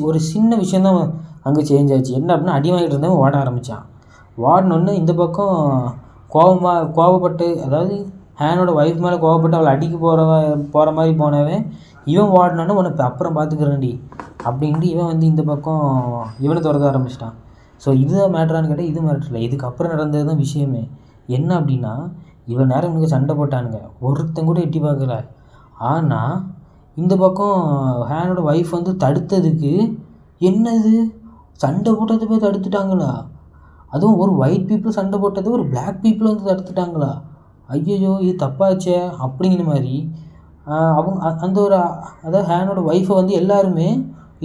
ஒரு சின்ன விஷயந்தான் அங்கே சேஞ்ச் ஆச்சு. என்ன அப்படின்னா அடி வாங்கிட்டு இருந்தவன் ஓட ஆரம்பித்தான். ஓடினோன்னு இந்த பக்கம் கோவப்பட்டு, அதாவது ஹேனோட ஒய்ஃப் மேலே கோவப்பட்டு அவளை அடிக்க போகிற மாதிரி போனவன் இவன் ஓடினோன்னு உனக்கு அப்புறம் பார்த்துக்கிறேன்டி அப்படின்ட்டு இவன் வந்து இந்த பக்கம் இவனை துரத்த ஆரம்பிச்சிட்டான். ஸோ இதுதான் மேட்ரான்னு கேட்டால் இது மேட்ரில்லை, இதுக்கப்புறம் நடந்தது தான் விஷயமே. என்ன அப்படின்னா இவன் நேரம் இவனுக்கு சண்டை போட்டானுங்க, ஒருத்தன் கூட எட்டி பார்க்கல. ஆனால் இந்த பக்கம் ஹேனோட ஒய்ஃப் வந்து தடுத்ததுக்கு என்னது சண்டை போட்டது போய் தடுத்துட்டாங்களா, அதுவும் ஒரு ஒயிட் பீப்புள் சண்டை போட்டது ஒரு பிளாக் பீப்புள் வந்து தடுத்துட்டாங்களா, ஐயோ இது தப்பாச்சே அப்படிங்கிற மாதிரி அந்த ஒரு அதாவது ஹேனோட ஒய்ஃபை வந்து எல்லாருமே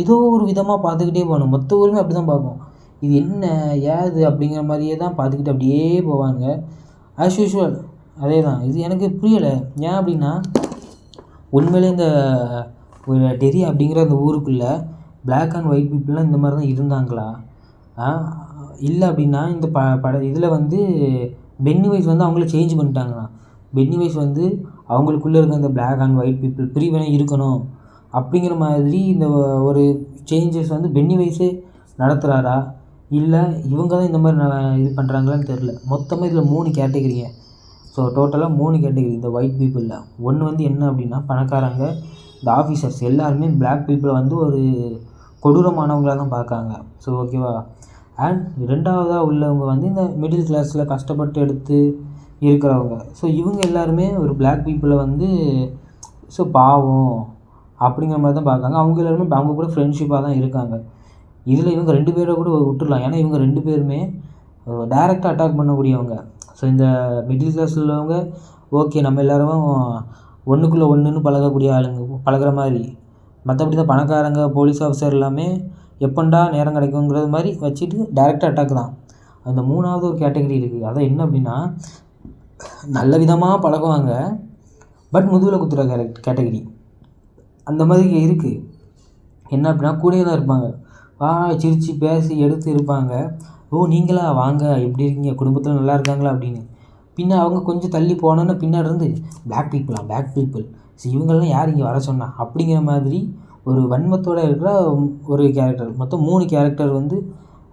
ஏதோ ஒரு விதமாக பார்த்துக்கிட்டே போகணும். மொத்த ஊருமே அப்படி தான் பார்க்கும். இது என்ன ஏது அப்படிங்கிற மாதிரியே தான் பார்த்துக்கிட்டு அப்படியே போவாங்க. ஆஸ் யூஷுவல் அதே தான். இது எனக்கு புரியலை. ஏன் அப்படின்னா உண்மையிலே இந்த ஒரு டெரி அப்படிங்கிற அந்த ஊருக்குள்ளே பிளாக் அண்ட் ஒயிட் பீப்புளெலாம் இந்த மாதிரி தான் இருந்தாங்களா? இல்லை அப்படின்னா இந்த இதில் வந்து பென்னிவைஸ் வந்து அவங்கள சேஞ்ச் பண்ணிட்டாங்கண்ணா. பென்னிவைஸ் வந்து அவங்களுக்குள்ளே இருக்க இந்த பிளாக் அண்ட் ஒயிட் பீப்புள் பிரிவினை இருக்கணும் அப்படிங்கிற மாதிரி இந்த ஒரு சேஞ்சஸ் வந்து பென்னிவைஸே நடத்துகிறாரா? இல்லை இவங்க தான் இந்த மாதிரி இது பண்ணுறாங்களான்னு தெரில. மொத்தமாக இதில் 3 கேட்டகரிங்க. ஸோ டோட்டலாக 3 கேட்டகரி இந்த ஒயிட் பீப்புளில். ஒன்று வந்து என்ன அப்படின்னா பணக்காரங்க, இந்த ஆஃபீஸர்ஸ் எல்லாருமே பிளாக் பீப்புளை வந்து ஒரு கொடூரமானவங்களாக தான் பார்க்காங்க. ஸோ ஓகேவா? அண்ட் 2வதாக உள்ளவங்க வந்து இந்த மிடில் கிளாஸில் கஷ்டப்பட்டு எடுத்து இருக்கிறவங்க. ஸோ இவங்க எல்லாருமே ஒரு பிளாக் பீப்புளை வந்து ஸோ பாவம் அப்படிங்கிற மாதிரி தான் பார்க்காங்க. அவங்க எல்லாருமே அவங்க கூட ஃப்ரெண்ட்ஷிப்பாக தான் இருக்காங்க. இதில் இவங்க 2 பேரை கூட விட்டுடலாம். ஏன்னா இவங்க 2 பேருமே டைரெக்டாக அட்டாக் பண்ணக்கூடியவங்க. ஸோ இந்த மிடில் கிளாஸில் உள்ளவங்க ஓகே நம்ம எல்லோரும் ஒன்றுக்குள்ளே ஒன்றுன்னு பழகக்கூடிய ஆளுங்க பழகிற மாதிரி. மற்றபடி தான் பணக்காரங்க போலீஸ் ஆஃபீஸர் எல்லாமே எப்பண்டா நேரம் கிடைக்குங்கிறது மாதிரி வச்சுட்டு டைரெக்டாக அட்டாக் தான். அந்த 3வது ஒரு கேட்டகரி இருக்குது. அதான் என்ன அப்படின்னா நல்ல விதமாக பழகுவாங்க பட் முதுகில் குத்துற கேட்டகரி. அந்த மாதிரி இருக்குது. என்ன அப்படின்னா கூடயே தான் இருப்பாங்க. சிரித்து பேசி எடுத்து இருப்பாங்க. ஓ நீங்களா வாங்க எப்படி இருக்கீங்க குடும்பத்தில் நல்லா இருக்காங்களா அப்படின்னு. பின்ன அவங்க கொஞ்சம் தள்ளி போனோன்னு பின்னாடி இருந்து பிளாக் பீப்புள் ஸோ இவங்கெல்லாம் யார் இங்கே வர சொன்னா அப்படிங்கிற மாதிரி ஒரு வன்மத்தோடு இருக்கிற ஒரு கேரக்டர். மொத்தம் 3 கேரக்டர் வந்து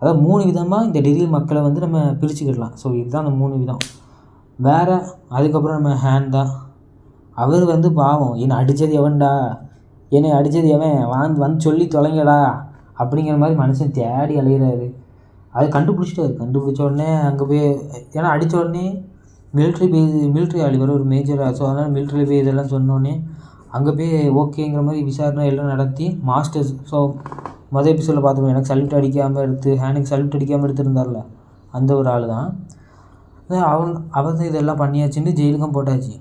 அதாவது 3 விதமாக இந்த டெல்லி மக்களை வந்து நம்ம பிரிச்சுக்கிடலாம். ஸோ இதுதான் அந்த 3 விதம். வேறு அதுக்கப்புறம் நம்ம ஹேன் தான். அவர் வந்து பாவம் என்னை அடித்தது எவன் வந்து சொல்லி தொலைங்கடா அப்படிங்கிற மாதிரி மனுஷன் தேடி அலைகிறாரு. அது கண்டுபிடிச்ச உடனே அங்கே போய் ஏன்னா அடித்த உடனே மிலிட்ரி ஆள் இவர் ஒரு மேஜராக. ஸோ அதனால் மிலிட்ரி போய் இதெல்லாம் சொன்னோடனே அங்கே போய் ஓகேங்கிற மாதிரி விசாரணை எல்லாம் நடத்தி மாஸ்டர்ஸ். ஸோ மொதல் எபிசோடில் பார்த்துக்கணும் எனக்கு சல்யூட் அடிக்காமல் ஹேனுக்கு சல்யூட் அடிக்காமல் எடுத்துருந்தார்ல அந்த ஒரு ஆள் தான். அவர் தான் இதெல்லாம் பண்ணியாச்சுன்னு ஜெயிலுக்கும் போட்டாச்சு.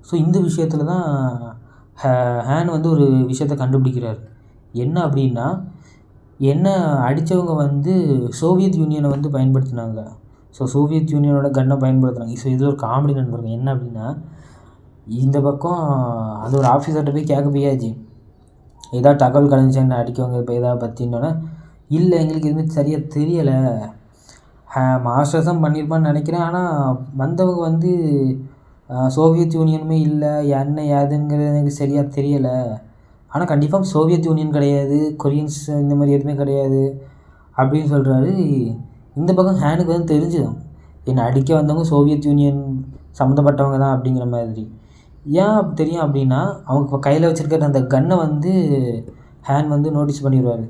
ஸோ இந்த விஷயத்தில் தான் ஹேன் வந்து ஒரு விஷயத்தை கண்டுபிடிக்கிறார். என்ன அப்படின்னா என்ன அடித்தவங்க வந்து சோவியத் யூனியனை வந்து பயன்படுத்தினாங்க. ஸோ சோவியத் யூனியனோட கன்னை பயன்படுத்துனாங்க. ஸோ இதில் ஒரு காமெடி நடந்திருக்கு. என்ன அப்படின்னா இந்த பக்கம் அந்த ஒரு ஆஃபீஸர்கிட்ட போய் கேட்க போயாச்சு ஏதாவது தகவல் கிடந்துச்சு என்ன அடிக்கவங்க இப்போ எதாவது பற்றினோன்னே இல்லை எங்களுக்கு எதுவுமே சரியாக தெரியலை. மாஸ்டர்ஸ் தான் பண்ணியிருப்பான்னு நினைக்கிறேன். ஆனால் வந்தவங்க வந்து சோவியத் யூனியனுமே இல்லை என்ன ஏதுங்கிறது எனக்கு சரியாக தெரியலை. ஆனால் கண்டிப்பாக சோவியத் யூனியன் கிடையாது கொரியன்ஸ் இந்த மாதிரி எதுவுமே கிடையாது அப்படின்னு சொல்கிறாரு. இந்த பக்கம் ஹேனுக்கு வந்து தெரிஞ்சுதான் என்னை அடிக்க வந்தவங்க சோவியத் யூனியன் சம்மந்தப்பட்டவங்க தான் அப்படிங்கிற மாதிரி. ஏன் தெரியும் அப்படின்னா அவங்க கையில் வச்சுருக்கிற அந்த கன்னை வந்து ஹேன் வந்து நோட்டீஸ் பண்ணிடுவார்.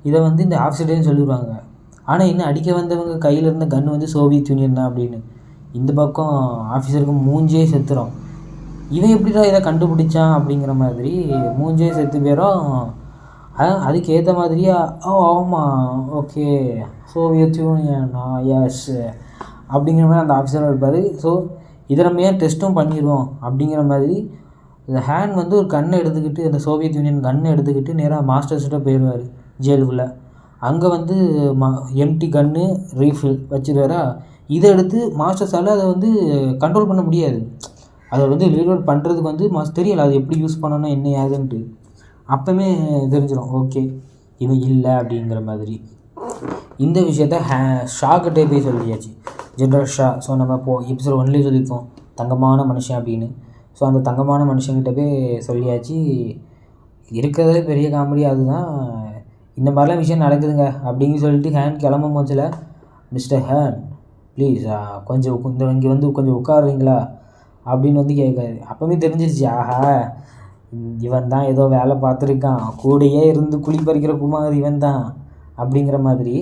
இதை வந்து இந்த ஆஃபீஸர்டையும் சொல்லிடுவாங்க. ஆனால் இன்னும் அடிக்க வந்தவங்க கையில் இருந்த கன்று வந்து சோவியத் யூனியன் தான் அப்படின்னு. இந்த பக்கம் ஆஃபீஸருக்கு மூஞ்சே செத்துரும். இவன் எப்படிடா இதை கண்டுபிடிச்சான் அப்படிங்கிற மாதிரி மூஞ்சே செத்து போயிடும். அதுக்கு ஏற்ற மாதிரியா ஆமாம் ஓகே சோவியத் யூனியனா எஸ் அப்படிங்கிற மாதிரி அந்த ஆஃபீஸராக இருப்பார். ஸோ இதை நம்ம ஏன் டெஸ்ட்டும் பண்ணிடுவோம் அப்படிங்கிற மாதிரி இந்த ஹேன் வந்து ஒரு கன்னை எடுத்துக்கிட்டு அந்த சோவியத் யூனியன் கன்னை எடுத்துக்கிட்டு நேராக மாஸ்டர்ஸ்கிட்ட போயிடுவார் ஜெயிலுக்குள்ளே. அங்கே வந்து எம்டி கன்று ரீஃபில் வச்சுருவாரா. இதை எடுத்து மாஸ்டர்ஸால் அதை வந்து கண்ட்ரோல் பண்ண முடியாது. அதை வந்து ரீலோட் பண்ணுறதுக்கு வந்து தெரியலை அது எப்படி யூஸ் பண்ணணும் என்ன ஏதுன்ட்டு. அப்போவே தெரிஞ்சிடும் ஓகே இவன் இல்லை அப்படிங்கிற மாதிரி. இந்த விஷயத்த ஷாக்கிட்டே போய் சொல்லியாச்சு ஜென்ரல் ஷா. ஸோ நம்ம இப்போது எபிசோட் 1 சொல்லியிருக்கோம் தங்கமான மனுஷன் அப்படின்னு. ஸோ அந்த தங்கமான மனுஷங்கிட்ட போய் சொல்லியாச்சு. இருக்கிறதுலே பெரிய காமெடி அதுதான். இந்த மாதிரிலாம் விஷயம் நடக்குதுங்க அப்படின்னு சொல்லிட்டு ஹேன் கிளம்பும் போச்சில் மிஸ்டர் ஹேன் ப்ளீஸ் கொஞ்சம் இங்கே வந்து கொஞ்சம் உட்காருறீங்களா அப்படின்னு வந்து கேட்காரு. அப்போவே தெரிஞ்சிருச்சு ஆஹா இவன் தான் ஏதோ வேலை பார்த்துருக்கான் கூடையே இருந்து குழி பறிக்கிற குமார் இவன் தான் அப்படிங்கிற மாதிரி.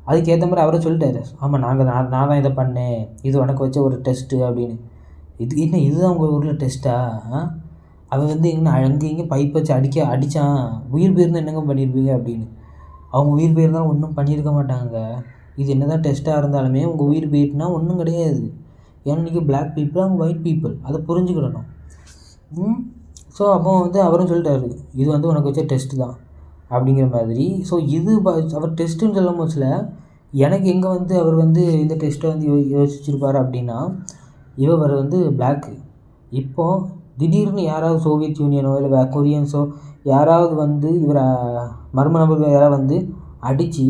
அதுக்கேற்ற மாதிரி அவரை சொல்லிட்டாரு. ஆமாம் நான் தான் இதை பண்ணேன் இது உனக்கு வச்ச ஒரு டெஸ்ட்டு அப்படின்னு. இதுதான் உங்கள் ஊரில் டெஸ்ட்டா? அவன் வந்து அங்கே இங்கே பைப் வச்சு அடித்தான் உயிர் போயிருந்தால் என்னங்க பண்ணியிருப்பீங்க அப்படின்னு. அவங்க உயிர் போயிருந்தாலும் ஒன்றும் பண்ணியிருக்க மாட்டாங்க. இது என்ன தான் டெஸ்ட்டாக இருந்தாலுமே உங்கள் உயிர் போயிட்டுனா ஒன்றும் கிடையாது. ஏன்னா நீங்கள் பிளாக் பீப்புள் அவங்க ஒயிட் பீப்புள் அதை புரிஞ்சுக்கிடணும். ஸோ அப்போ வந்து அவரும் சொல்லிட்டாரு, இது வந்து உனக்கு வச்ச டெஸ்ட்டு தான் அப்படிங்கிற மாதிரி. ஸோ இது அவர் டெஸ்ட்டுன்னு சொல்லும் போதுல எனக்கு எங்கே வந்து அவர் வந்து இந்த டெஸ்ட்டை வந்து யோசிச்சிருப்பார் அப்படின்னா, இவர் வந்து பிளாக்கு. இப்போது திடீர்னு யாராவது சோவியத் யூனியனோ இல்லை கொரியன்ஸோ யாராவது வந்து இவரை மர்ம நபர்கள் யாராவது வந்து அடித்து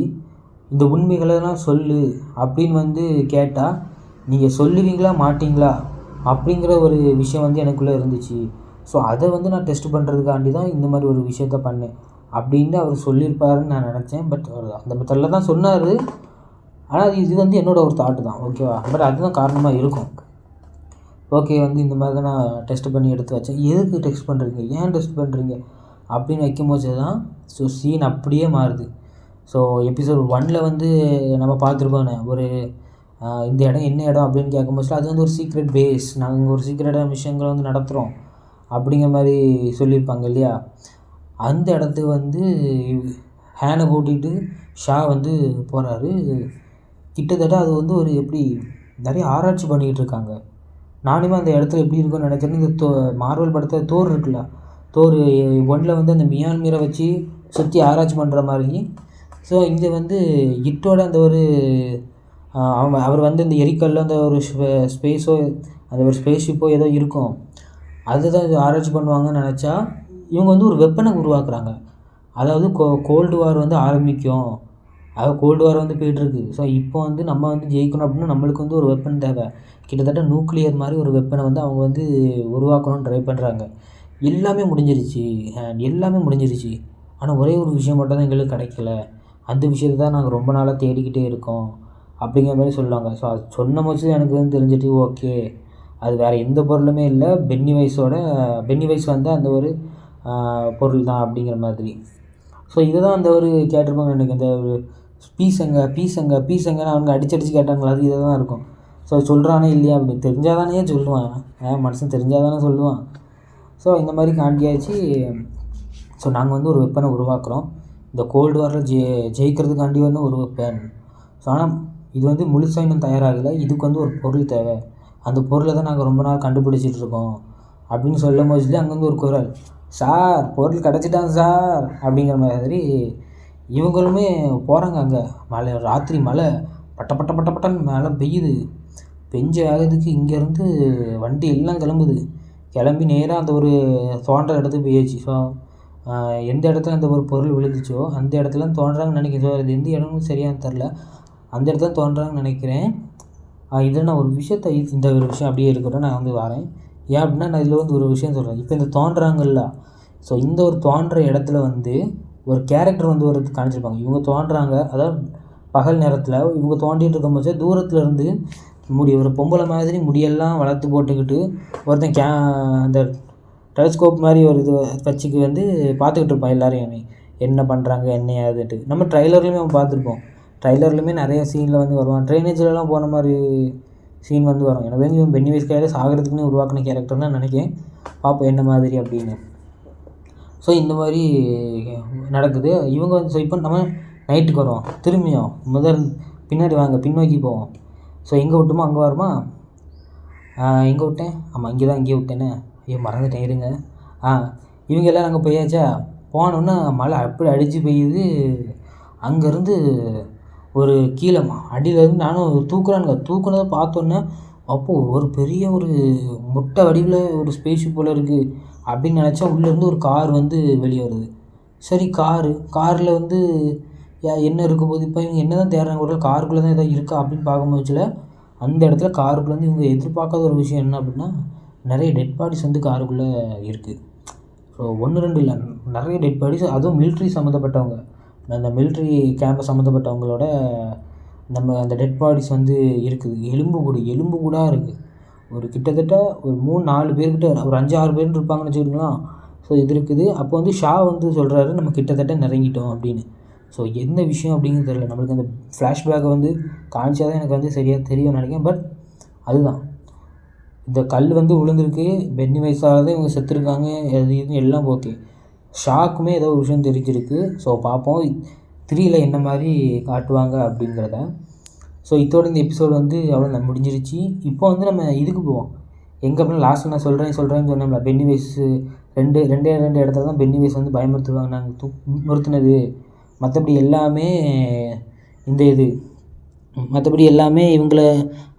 இந்த உண்மைகளெல்லாம் சொல்லு அப்படின்னு வந்து கேட்டால் நீங்கள் சொல்லுவீங்களா மாட்டிங்களா அப்படிங்கிற ஒரு விஷயம் வந்து எனக்குள்ளே இருந்துச்சு. ஸோ அதை வந்து நான் டெஸ்ட் பண்ணுறதுக்காண்டி தான் இந்த மாதிரி ஒரு விஷயத்த பண்ணேன் அப்படின்ட்டு அவர் சொல்லியிருப்பாருன்னு நான் நினச்சேன். பட் அவர் அந்த மெத்தடில் தான் சொன்னார். ஆனால் இது வந்து என்னோடய ஒரு தாட்டு தான், ஓகேவா. பட் அதுதான் காரணமாக இருக்கும். ஓகே வந்து இந்த மாதிரி தான் நான் டெஸ்ட் பண்ணி எடுத்து வச்சேன். எதுக்கு டெஸ்ட் பண்ணுறீங்க, ஏன் டெஸ்ட் பண்ணுறீங்க அப்படின்னு வைக்கும்போது தான் ஸோ சீன் அப்படியே மாறுது. ஸோ எபிசோட் 1ல் வந்து நம்ம பார்த்துருக்கோண்ணே ஒரு இந்த இடம் என்ன இடம் அப்படின்னு கேட்கும்போது அது வந்து ஒரு சீக்ரெட் பேஸ், நாங்கள் இங்கே ஒரு சீக்ரெட்டான விஷயங்களை வந்து நடத்துகிறோம் அப்படிங்கிற மாதிரி சொல்லியிருப்பாங்க இல்லையா. அந்த இடத்துக்கு வந்து ஹேனை கூட்டிகிட்டு ஷா வந்து போகிறாரு. கிட்டத்தட்ட அது வந்து ஒரு எப்படி நிறைய ஆராய்ச்சி பண்ணிக்கிட்டு இருக்காங்க. நானுமே அந்த இடத்துல எப்படி இருக்குன்னு நினைக்கிறேன். இந்த மார்வல் படத்தில் தோர் இருக்குல்ல, தோர் 1ல் வந்து அந்த மியான்மீரை வச்சு சுற்றி ஆராய்ச்சி பண்ணுற மாதிரி. ஸோ இங்கே வந்து இட்டோட அந்த ஒரு அவர் வந்து இந்த எரிக்கல்ல அந்த ஒரு ஸ்பேஸோ அந்த ஒரு ஸ்பேஸ் ஷிப்போ ஏதோ இருக்கும், அதுதான் ஆராய்ச்சி பண்ணுவாங்கன்னு நினச்சா இவங்க வந்து ஒரு வெப்பனை உருவாக்குறாங்க. அதாவது கோல்டு வார் வந்து ஆரம்பிக்கும், அதாவது கோல்டு வார் வந்து போய்ட்டுருக்கு. ஸோ இப்போ வந்து நம்ம வந்து ஜெயிக்கணும் அப்படின்னா நம்மளுக்கு வந்து ஒரு வெப்பன் தேவை. கிட்டத்தட்ட நியூக்ளியர் மாதிரி ஒரு வெப்பனை வந்து அவங்க வந்து உருவாக்கணும்னு ட்ரை பண்ணுறாங்க. எல்லாமே முடிஞ்சிருச்சு, எல்லாமே முடிஞ்சிருச்சு. ஆனால் ஒரே ஒரு விஷயம் மட்டும் தான் எங்களுக்கு கிடைக்கல, அந்த விஷயத்தை தான் நாங்கள் ரொம்ப நாளாக தேடிக்கிட்டே இருக்கோம் அப்படிங்கிற மாதிரி சொல்லுவாங்க. ஸோ அது சொன்ன போது எனக்கு வந்து தெரிஞ்சிட்டு ஓகே அது வேறு எந்த பொருளுமே இல்லை, பென்னி வைஸ் வந்து அந்த ஒரு பொருள் தான் அப்படிங்கிற மாதிரி. ஸோ இதை தான் அந்த ஒரு கேட்டிருப்பாங்க எனக்கு, இந்த ஒரு பீஸங்க அவங்க அடிச்சு கேட்டாங்களா, அது இதை தான் இருக்கும். ஸோ சொல்கிறானே இல்லையா அப்படி தெரிஞ்சால் தானே சொல்லுவான், மனுஷன் தெரிஞ்சால் தானே சொல்லுவான். ஸோ இந்த மாதிரி காண்டியாச்சு. ஸோ நாங்கள் வந்து ஒரு வெப்பனை உருவாக்குறோம், இந்த கோல்டு வாரில் ஜெயிக்கிறதுக்காண்டி வந்து ஒரு வெப்பன். ஸோ ஆனால் இது வந்து முழுசாக இன்னும் தயாராகலை, இதுக்கு வந்து ஒரு பொருள் தேவை, அந்த பொருளை தான் நாங்கள் ரொம்ப நாள் கண்டுபிடிச்சிட்ருக்கோம் அப்படின்னு சொல்லும் போது அங்கேருந்து ஒரு குரல், சார் பொருள் கிடச்சிட்டாங்க சார் அப்படிங்கிற மாதிரி. இவங்களுமே போகிறாங்க. அங்கே மழை, ராத்திரி மழை பட்டன்னு மழை பெய்யுது. பெஞ்ச வேகத்துக்கு இங்கேருந்து வண்டி எல்லாம் கிளம்பி நேராக அந்த ஒரு தோன்ற இடத்துக்கு போயிடுச்சு. ஸோ எந்த இடத்துல அந்த ஒரு பொருள் விழுந்துச்சோ அந்த இடத்துல தோன்றாங்கன்னு நினைக்கிறேன். ஸோ அது எந்த இடம்னு சரியாக தெரில, அந்த இடத்துல தோன்றாங்கன்னு நினைக்கிறேன். இதில் நான் ஒரு விஷயத்த இந்த ஒரு விஷயம் அப்படியே இருக்கட்டும், நான் வந்து வரேன். ஏன் அப்படின்னா நான் இதில் வந்து ஒரு விஷயம் சொல்கிறேன். இப்போ இந்த தோன்றாங்கல்ல, ஸோ இந்த ஒரு தோன்ற இடத்துல வந்து ஒரு கேரக்டர் வந்து ஒரு காமிச்சிருப்பாங்க. இவங்க தோன்றாங்க, அதாவது பகல் நேரத்தில் இவங்க தோண்டிகிட்டு இருக்கும்போது தூரத்தில் இருந்து ஒரு பொம்பளை மாதிரி முடியெல்லாம் வளர்த்து போட்டுக்கிட்டு ஒருத்தன் அந்த டெலஸ்கோப் மாதிரி ஒரு இது வச்சுக்கு வந்து பார்த்துக்கிட்டு இருப்பான் எல்லோரையுமே என்ன பண்ணுறாங்க என்ன ஏதுன்ட்டு. நம்ம ட்ரைலர்லையுமே நம்ம பார்த்துருப்போம், ட்ரைலர்லையுமே நிறைய சீனில் வந்து வருவான், ட்ரைனேஜ்லலாம் போன மாதிரி சீன் வந்து வரும். எனக்கு வந்து இவன் பென்னி வைஸ் கையில் சாகிறதுக்குன்னு உருவாக்கின கேரக்டர் தான் நினைக்கிறேன், பார்ப்போம் என்ன மாதிரி அப்படின்னு. ஸோ இந்த மாதிரி நடக்குது. இவங்க வந்து ஸோ இப்போ நம்ம நைட்டுக்கு வருவோம், திரும்பியும் பின்னாடி வாங்க பின்னோக்கி போவோம். ஸோ எங்கே விட்டுமோ அங்கே வருமா, எங்கே விட்டேன், ஆமாம் இங்கேயே விட்டேனே, ஐயோ மறந்துட்டேன் இருங்க. இவங்க எல்லாம் நாங்கள் போயாச்சா, போனோன்னா மழை அப்படி அடித்து பெய்யுது. அங்கேருந்து ஒரு கீழே அடியிலேருந்து நானும் தூக்குனதை பார்த்தோன்னே அப்போது ஒரு பெரிய ஒரு முட்டை வடிவில் ஒரு ஸ்பேஸ்ஷிப் போல் இருக்குது அப்படின்னு நினச்சா உள்ளேருந்து ஒரு கார் வந்து வெளியே வருது. சரி காரில் வந்து என்ன இருக்க போது, இப்போ இவங்க என்ன தான் தேடுறாங்க, ஒரு காருக்குள்ளே தான் எதாவது இருக்கா அப்படின்னு பார்க்கும்போதுல அந்த இடத்துல காருக்குள்ளே வந்து இவங்க எதிர்பார்க்காத ஒரு விஷயம் என்ன அப்படின்னா நிறைய டெட் பாடிஸ் வந்து காருக்குள்ளே இருக்குது. ஸோ 1-2 இல்லை, நிறைய டெட் பாடிஸ், அதுவும் மிலிட்ரி சம்மந்தப்பட்டவங்க, அந்த மிலிட்ரி கேம்பை சம்மந்தப்பட்டவங்களோட நம்ம அந்த டெட் பாடிஸ் வந்து இருக்குது. எலும்பு கூடாக இருக்குது. ஒரு கிட்டத்தட்ட ஒரு 3-4 பேர்கிட்ட, ஒரு 5-6 பேர் இருப்பாங்கன்னு வச்சுக்கிங்களேன். ஸோ இது இருக்குது. அப்போ வந்து ஷா வந்து சொல்கிறாரு நம்ம கிட்டத்தட்ட நெருங்கிட்டோம் அப்படின்னு. ஸோ என்ன விஷயம் அப்படிங்கிறது தெரியல. நம்மளுக்கு அந்த ஃப்ளாஷ்பேக்கை வந்து காமிச்சா தான் எனக்கு வந்து சரியாக தெரியும்னு நினைக்கிறேன். பட் அதுதான், இந்த கல் வந்து விழுந்திருக்கு, பென்னி வைஸால் தான் இவங்க செத்துருக்காங்க, அது இது எல்லாம் ஓகே. ஷாக்குமே ஏதோ ஒரு விஷயம் தெரிஞ்சிருக்கு. ஸோ பார்ப்போம் 3ல் என்ன மாதிரி காட்டுவாங்க அப்படிங்கிறத. ஸோ இதோட இந்த எபிசோடு வந்து அவ்வளோ முடிஞ்சிருச்சு. இப்போ வந்து நம்ம இதுக்கு போவோம், எங்கே அப்படின்னா லாஸ்ட்டில் நான் சொல்கிறேன்னு சொன்னோம்ல, பென்னி வைஸ் ரெண்டே இடத்துல தான் பென்னிவேஸ் வந்து பயமுறுத்துவாங்க, நாங்கள் நிறுத்துனது. மற்றபடி எல்லாமே மற்றபடி எல்லாமே இவங்கள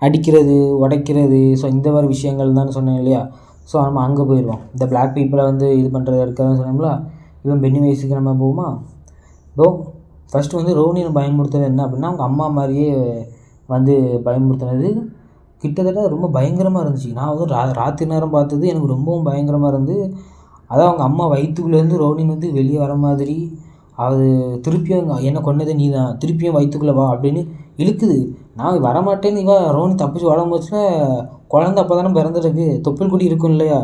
அடிக்கிறது, உடைக்கிறது, ஸோ இந்த மாதிரி விஷயங்கள் தான் சொன்னேன் இல்லையா. ஸோ நம்ம அங்கே போயிடுவோம். இந்த பிளாக் பீப்புளை வந்து இது பண்ணுறது இருக்காதுன்னு சொன்னோம்ல, இவன் பென்னிவேஸுக்கு நம்ம போவோமா. ஃபஸ்ட்டு வந்து ரோனியை பயமுறுத்துறது என்ன அப்படின்னா, அவங்க அம்மா மாதிரியே வந்து பயமுறுத்துனது கிட்டத்தட்ட ரொம்ப பயங்கரமாக இருந்துச்சு. நான் வந்து ராத்திரி நேரம் பார்த்தது எனக்கு ரொம்பவும் பயங்கரமாக இருந்து, அதான் அவங்க அம்மா வயிற்றுக்குள்ளேருந்து ரோனின் வந்து வெளியே வர மாதிரி, அது திருப்பியும் என்னை கொன்னது நீ தான், திருப்பியும் வயிற்றுக்குள்ளே வா அப்படின்னு இழுக்குது. நான் வரமாட்டேன்னு ரோனி தப்பிச்சு ஓடும் போச்சுல, குழந்த அப்போ தானே பிறந்திருக்கு, தொப்புள் கொடி இருக்கும் இல்லையா,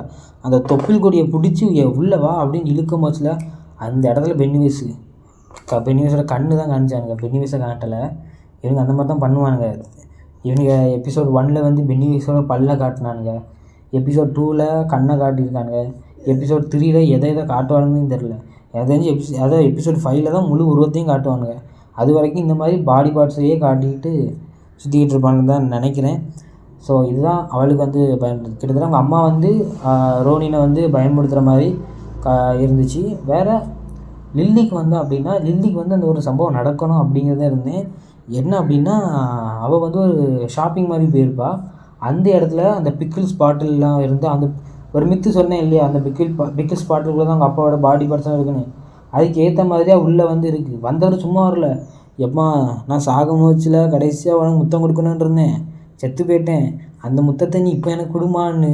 அந்த தொப்புள் கொடியை பிடிச்சி உள்ளே வா அப்படின்னு இழுக்கும் போச்சுல, அந்த இடத்துல பென்னிவேஸோட கண்ணு தான் காமிச்சானுங்க, பென்னிவேஸை காட்டலை. இவங்க அந்த மாதிரி தான் பண்ணுவானுங்க. இவங்க எபிசோட் 1 வந்து பென்னிவேஸோட பல்லை காட்டினானுங்க, எபிசோட் 2 கண்ணை காட்டியிருக்கானுங்க, எபிசோட் 3 எதை காட்டுவானுங்கன்னு தெரில. எனக்கு தெரிஞ்சு அதான் எபிசோட் 5 தான் முழு உருவத்தையும் காட்டுவானுங்க. அது வரைக்கும் இந்த மாதிரி பாடி பார்ட்ஸையே காட்டிக்கிட்டு சுற்றிக்கிட்டு இருப்பானுன்னு தான் நினைக்கிறேன். ஸோ இதுதான் அவளுக்கு வந்து கிட்டத்தட்ட அவங்க அம்மா வந்து ரோனினை வந்து பயன்படுத்துகிற மாதிரி இருந்துச்சு. வேறு லில்லிக்கு வந்து அப்படின்னா, லில்லிக்கு வந்து அந்த ஒரு சம்பவம் நடக்கணும் அப்படிங்கிறத இருந்தேன். என்ன அப்படின்னா, அவள் வந்து ஒரு ஷாப்பிங் மாதிரி போயிருப்பாள். அந்த இடத்துல அந்த பிக்கிள்ஸ் பாட்டில்லாம் இருந்து, அந்த ஒரு மித்து சொன்னேன் இல்லையா, அந்த பிக்கிள்ஸ் பாட்டிலுக்குள்ளே தான் அவங்க அப்பாவோட பாடி பார்ட்ஸாக இருக்குன்னு, அதுக்கு ஏற்ற மாதிரியாக உள்ளே வந்து இருக்குது. வந்தவர் சும்மா வரல, எப்பா நான் சாகும் போச்சில் கடைசியாக உனக்கு முத்தம் கொடுக்கணுன்னு இருந்தேன், செத்து போயிட்டேன், அந்த முத்தத்தை நீ இப்போ எனக்கு கொடுமான்னு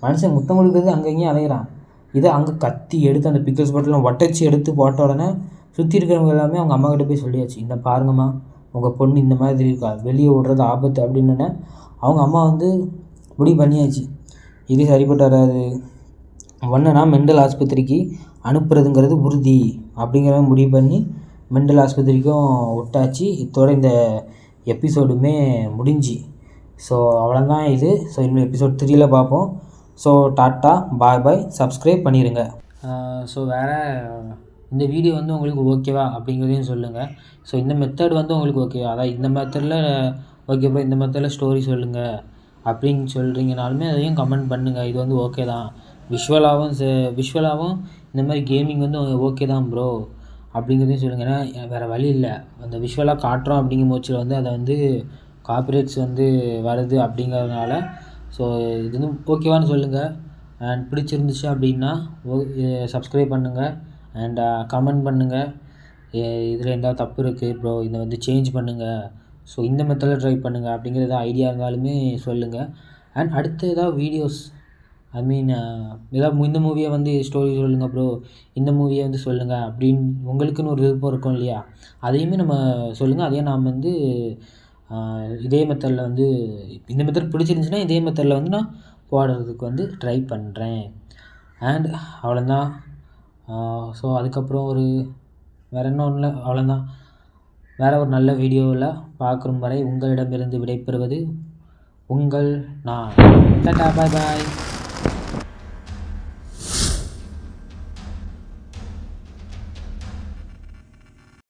மனுஷன் முத்தம் கொடுக்குறது அங்கேயும் அலையிறான். இதை அங்கே கத்தி எடுத்து அந்த பிக்கிள்ஸ் பாட்டிலாம் ஒட்டச்சி எடுத்து போட்ட உடனே சுற்றி இருக்கிறவங்க எல்லாமே அவங்க அம்மாக்கிட்ட போய் சொல்லியாச்சு, இந்த பாருங்கம்மா உங்கள் பொண்ணு இந்த மாதிரி இருக்கா, வெளியே விடுறது ஆபத்து அப்படின்னு. அவங்க அம்மா வந்து முடிவு பண்ணியாச்சு, இது சரிப்பட்டு வராது, ஒன்றுனா மெண்டல் ஆஸ்பத்திரிக்கு அனுப்புறதுங்கிறது உறுதி அப்படிங்கிற முடிவு பண்ணி மெண்டல் ஆஸ்பத்திரிக்கும் விட்டாச்சு. இதோட இந்த எபிசோடுமே முடிஞ்சு. ஸோ அவ்வளோதான் இது. ஸோ இன்னும் எபிசோட் 3 பார்ப்போம். ஸோ டாட்டா, பாய் பாய், சப்ஸ்கிரைப் பண்ணிடுங்க. ஸோ வேறு இந்த வீடியோ வந்து உங்களுக்கு ஓகேவா அப்படிங்கிறதையும் சொல்லுங்கள். ஸோ இந்த மெத்தட் வந்து உங்களுக்கு ஓகேவா, அதான் இந்த மெத்தடில் ஓகேப்பா, இந்த மெத்தடில் ஸ்டோரி சொல்லுங்கள் அப்படின்னு சொல்கிறீங்கனாலுமே அதையும் கமெண்ட் பண்ணுங்கள். இது வந்து ஓகே தான், விஷுவலாகவும் இந்த மாதிரி கேமிங் வந்து ஓகே தான் ப்ரோ அப்படிங்கிறதையும் சொல்லுங்கள். ஏன்னா வேறு வழி இல்லை, அந்த விஷுவலாக காட்டுறோம் அப்படிங்கும் போச்சில் வந்து அதை வந்து காப்பிரைட்ஸ் வந்து வருது அப்படிங்கிறதுனால. ஸோ இது வந்து ஓகேவான்னு சொல்லுங்கள். அண்ட் பிடிச்சிருந்துச்சு அப்படின்னா சப்ஸ்கிரைப் பண்ணுங்கள் அண்ட் கமெண்ட் பண்ணுங்கள். இதில் எந்த தப்பு இருக்குது ப்ரோ, இதை வந்து சேஞ்ச் பண்ணுங்கள், ஸோ இந்த மெத்தடில் ட்ரை பண்ணுங்கள் அப்படிங்கிறது ஐடியா இருந்தாலுமே சொல்லுங்கள். அண்ட் அடுத்து ஏதாவது வீடியோஸ், ஐ மீன் ஏதாவது இந்த மூவியை வந்து ஸ்டோரி சொல்லுங்கள் ப்ரோ, இந்த மூவியை வந்து சொல்லுங்கள் அப்படின்னு உங்களுக்குன்னு ஒரு விருப்பம் இருக்கும் இல்லையா, அதையுமே நம்ம சொல்லுங்கள். அதையும் நாம் வந்து இதே மெத்தடில் வந்து இந்த மெத்தட் பிடிச்சிருந்துச்சின்னா இதே மெத்தடில் வந்து நான் போடுறதுக்கு வந்து ட்ரை பண்ணுறேன். அண்ட் அவ்வளோதான். ஸோ அதுக்கப்புறம் வேறு என்ன ஒன்றும் இல்லை, அவ்வளோதான். வேறு ஒரு நல்ல வீடியோவில் பார்க்குற வரை உங்களிடமிருந்து விடைபெறுவது உங்கள் நான். டாடா, பாய் பாய்.